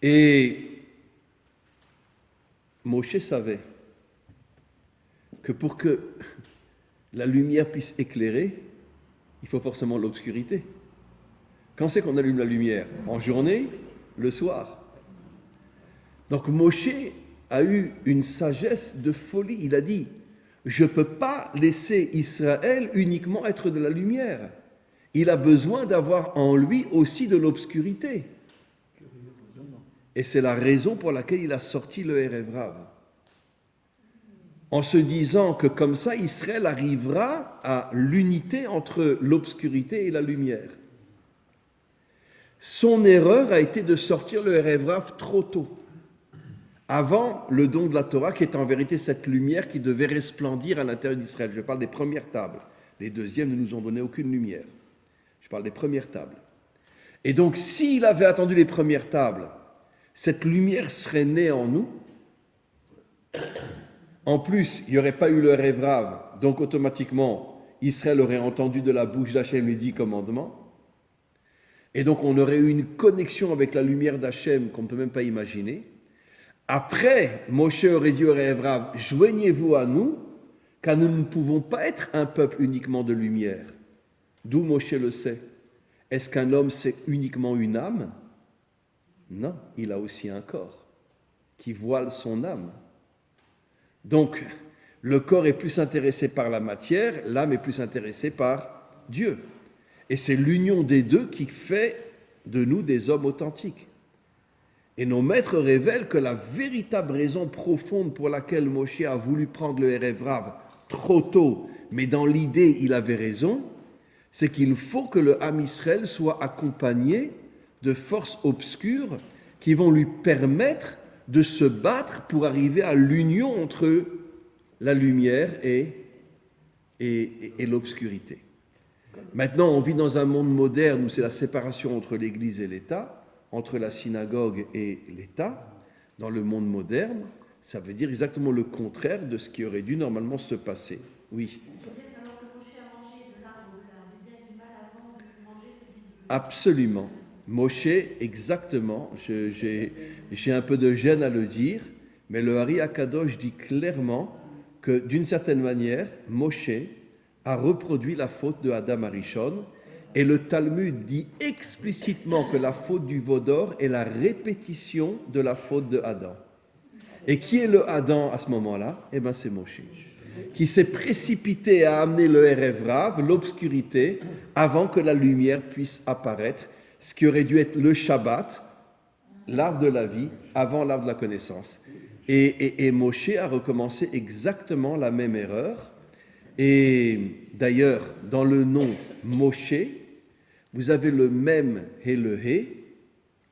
Et Moshe savait que pour que la lumière puisse éclairer, il faut forcément l'obscurité. Quand c'est qu'on allume la lumière? En journée, le soir. Donc Moshe a eu une sagesse de folie. Il a dit, je ne peux pas laisser Israël uniquement être de la lumière. Il a besoin d'avoir en lui aussi de l'obscurité. Et c'est la raison pour laquelle il a sorti le Erev Rav. En se disant que comme ça, Israël arrivera à l'unité entre l'obscurité et la lumière. Son erreur a été de sortir le Erev Rav trop tôt, avant le don de la Torah, qui est en vérité cette lumière qui devait resplendir à l'intérieur d'Israël. Je parle des premières tables. Les deuxièmes ne nous ont donné aucune lumière. Je parle des premières tables. Et donc, s'il avait attendu les premières tables, cette lumière serait née en nous. En plus, il n'y aurait pas eu le Erev Rav, donc automatiquement, Israël aurait entendu de la bouche d'Hachem les 10 commandements. Et donc, on aurait eu une connexion avec la lumière d'Hachem qu'on ne peut même pas imaginer. Après, Moshe aurait dit au Erev Rav, joignez-vous à nous, car nous ne pouvons pas être un peuple uniquement de lumière. D'où Moshe le sait. Est-ce qu'un homme, c'est uniquement une âme? Non, il a aussi un corps qui voile son âme. Donc, le corps est plus intéressé par la matière, l'âme est plus intéressée par Dieu. Et c'est l'union des deux qui fait de nous des hommes authentiques. Et nos maîtres révèlent que la véritable raison profonde pour laquelle Moshe a voulu prendre le Erev Rav trop tôt, mais dans l'idée il avait raison, c'est qu'il faut que le Ham Israël soit accompagné de forces obscures qui vont lui permettre de se battre pour arriver à l'union entre la lumière et l'obscurité. Maintenant, on vit dans un monde moderne où c'est la séparation entre l'Église et l'État, entre la synagogue et l'État. Dans le monde moderne, ça veut dire exactement le contraire de ce qui aurait dû normalement se passer. Oui. C'est-à-dire alors que Moshe a mangé de l'arbre du bien et du mal avant de manger celui de... Absolument. Moshe, exactement. J'ai un peu de gêne à le dire, mais le Hari Akadosh dit clairement que d'une certaine manière, Moshe a reproduit la faute de Adam Arishon, et le Talmud dit explicitement que la faute du veau d'or est la répétition de la faute de Adam. Et qui est le Adam à ce moment-là? Eh bien, c'est Moshe, qui s'est précipité à amener le Erev Rav, l'obscurité, avant que la lumière puisse apparaître, ce qui aurait dû être le Shabbat, l'arbre de la vie, avant l'arbre de la connaissance. Et Moshe a recommencé exactement la même erreur. Et d'ailleurs, dans le nom Moshe, vous avez le même et le He,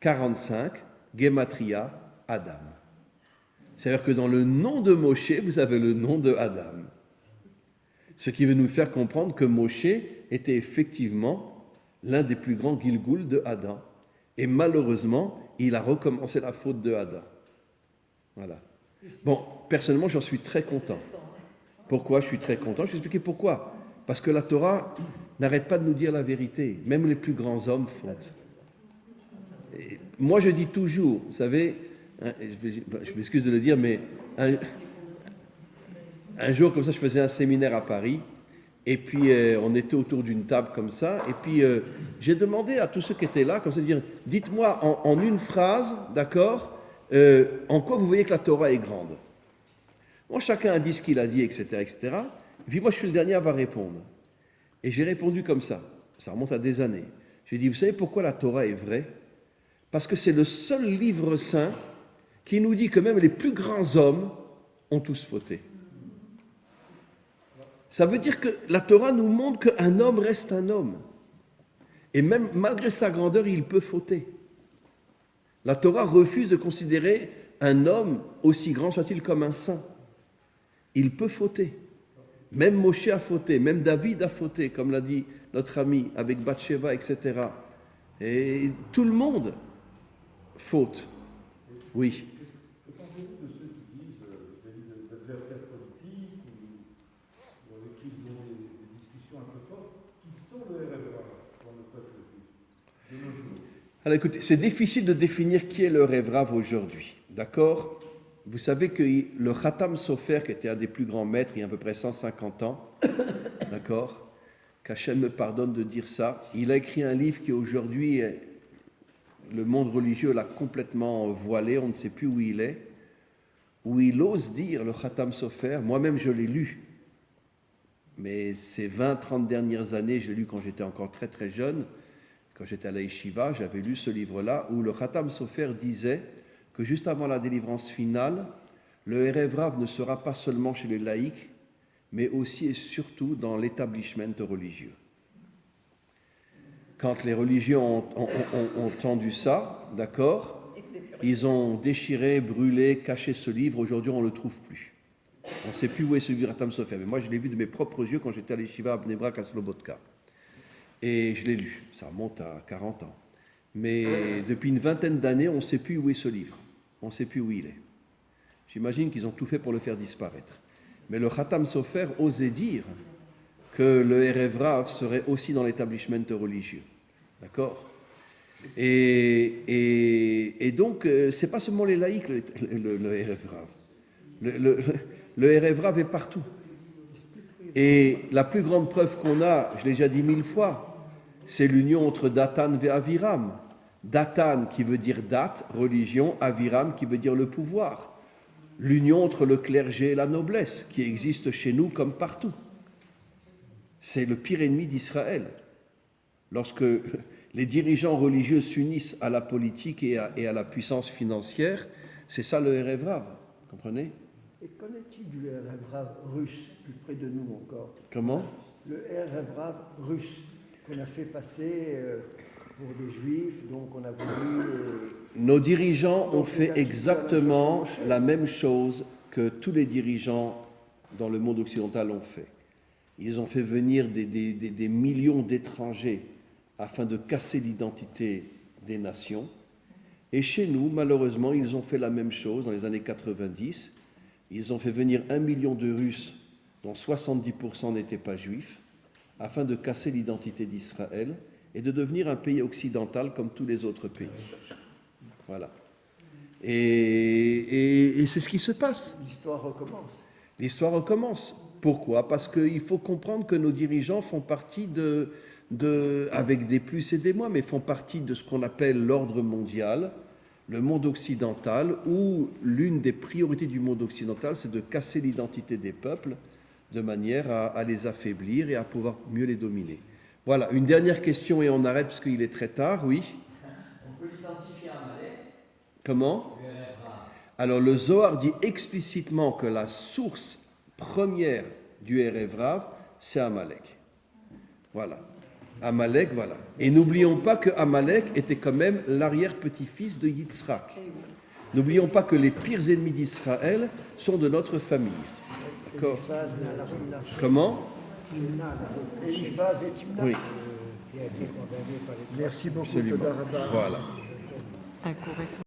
45, Gematria, Adam. C'est-à-dire que dans le nom de Moshe, vous avez le nom de Adam. Ce qui veut nous faire comprendre que Moshe était effectivement l'un des plus grands Gilgoul de Adam. Et malheureusement, il a recommencé la faute de Adam. Voilà. Bon, personnellement, j'en suis très content. Pourquoi je suis très content? Je vais expliquer pourquoi. Parce que la Torah n'arrête pas de nous dire la vérité. Même les plus grands hommes fautent. Et moi, je dis toujours, vous savez, je m'excuse de le dire, mais un jour, comme ça, je faisais un séminaire à Paris, et puis on était autour d'une table comme ça, et puis j'ai demandé à tous ceux qui étaient là, comme ça, de dire, dites-moi en une phrase, d'accord, en quoi vous voyez que la Torah est grande. Bon, chacun a dit ce qu'il a dit, etc., etc. Et puis moi, je suis le dernier à avoir répondre. Et j'ai répondu comme ça remonte à des années. J'ai dit, vous savez pourquoi la Torah est vraie? Parce que c'est le seul livre saint qui nous dit que même les plus grands hommes ont tous fauté. Ça veut dire que la Torah nous montre qu'un homme reste un homme. Et même malgré sa grandeur, il peut fauter. La Torah refuse de considérer un homme, aussi grand soit-il, comme un saint. Il peut fauter. Même Moshe a fauté, même David a fauté, comme l'a dit notre ami, avec Bathsheba, etc. Et tout le monde faute. Oui. Que pensez-vous de ceux qui disent, vis-à-vis d'adversaires politiques ou avec qui ils ont des discussions un peu fortes, qu'ils sont le RFA dans le peuple juif de nos jours? Alors écoutez, c'est difficile de définir qui est le Rev Rav aujourd'hui, d'accord? Vous savez que le Khatam Sofer, qui était un des plus grands maîtres il y a à peu près 150 ans, d'accord, qu'Hachem me pardonne de dire ça, il a écrit un livre qui aujourd'hui, le monde religieux l'a complètement voilé, on ne sait plus où il est, où il ose dire, le Khatam Sofer, moi-même je l'ai lu, mais ces 20-30 dernières années, je l'ai lu quand j'étais encore très très jeune, quand j'étais à la Yeshiva, j'avais lu ce livre-là, où le Khatam Sofer disait que juste avant la délivrance finale, le Erev Rav ne sera pas seulement chez les laïcs, mais aussi et surtout dans l'établissement religieux. Quand les religieux ont entendu ça, d'accord, ils ont déchiré, brûlé, caché ce livre. Aujourd'hui, on ne le trouve plus. On ne sait plus où est ce livre Khatam Sofer. Mais moi, je l'ai vu de mes propres yeux quand j'étais à l'Yeshiva à Bnei Brak à Slobotka. Et je l'ai lu. Ça remonte à 40 ans. Mais depuis une vingtaine d'années, on ne sait plus où est ce livre. On ne sait plus où il est. J'imagine qu'ils ont tout fait pour le faire disparaître. Mais le Khatam Sofer osait dire que le Erev Rav serait aussi dans l'établissement religieux. D'accord? Et donc, ce n'est pas seulement les laïcs, le Erev Rav. Le Erev Rav est partout. Et la plus grande preuve qu'on a, je l'ai déjà dit 1000 fois, c'est l'union entre Datan et Aviram. Datan qui veut dire date, religion, Aviram qui veut dire le pouvoir. L'union entre le clergé et la noblesse qui existe chez nous comme partout. C'est le pire ennemi d'Israël. Lorsque les dirigeants religieux s'unissent à la politique et à la puissance financière, c'est ça le Erev Rav, comprenez? Et qu'en est-il du Erev Rav russe, plus près de nous encore? Comment? Le Erev Rav russe, qu'on a fait passer pour des juifs, donc on a voulu... Nos dirigeants ont fait Donc, il a exactement fait la même chose que tous les dirigeants dans le monde occidental ont fait. Ils ont fait venir des millions d'étrangers afin de casser l'identité des nations. Et chez nous, malheureusement, ils ont fait la même chose dans les années 90. Ils ont fait venir 1 million de Russes, dont 70% n'étaient pas juifs, afin de casser l'identité d'Israël et de devenir un pays occidental comme tous les autres pays. Voilà. Et c'est ce qui se passe. L'histoire recommence. L'histoire recommence. Pourquoi? Parce qu'il faut comprendre que nos dirigeants font partie avec des plus et des moins, mais font partie de ce qu'on appelle l'ordre mondial, le monde occidental, où l'une des priorités du monde occidental, c'est de casser l'identité des peuples de manière à les affaiblir et à pouvoir mieux les dominer. Voilà, une dernière question et on arrête parce qu'il est très tard, oui. On peut l'identifier à Amalek, Comment? le Erev Rav. Alors le Zohar dit explicitement que la source première du Erev Rav, c'est Amalek. Voilà. Amalek, voilà. Et n'oublions pas que Amalek était quand même l'arrière-petit-fils de Yitzhak. N'oublions pas que les pires ennemis d'Israël sont de notre famille. D'accord? Comment? Eliphaz et Timna. Oui, qui a été condamné par les Merci beaucoup, absolument. Toda Rabba. Voilà. Un correction.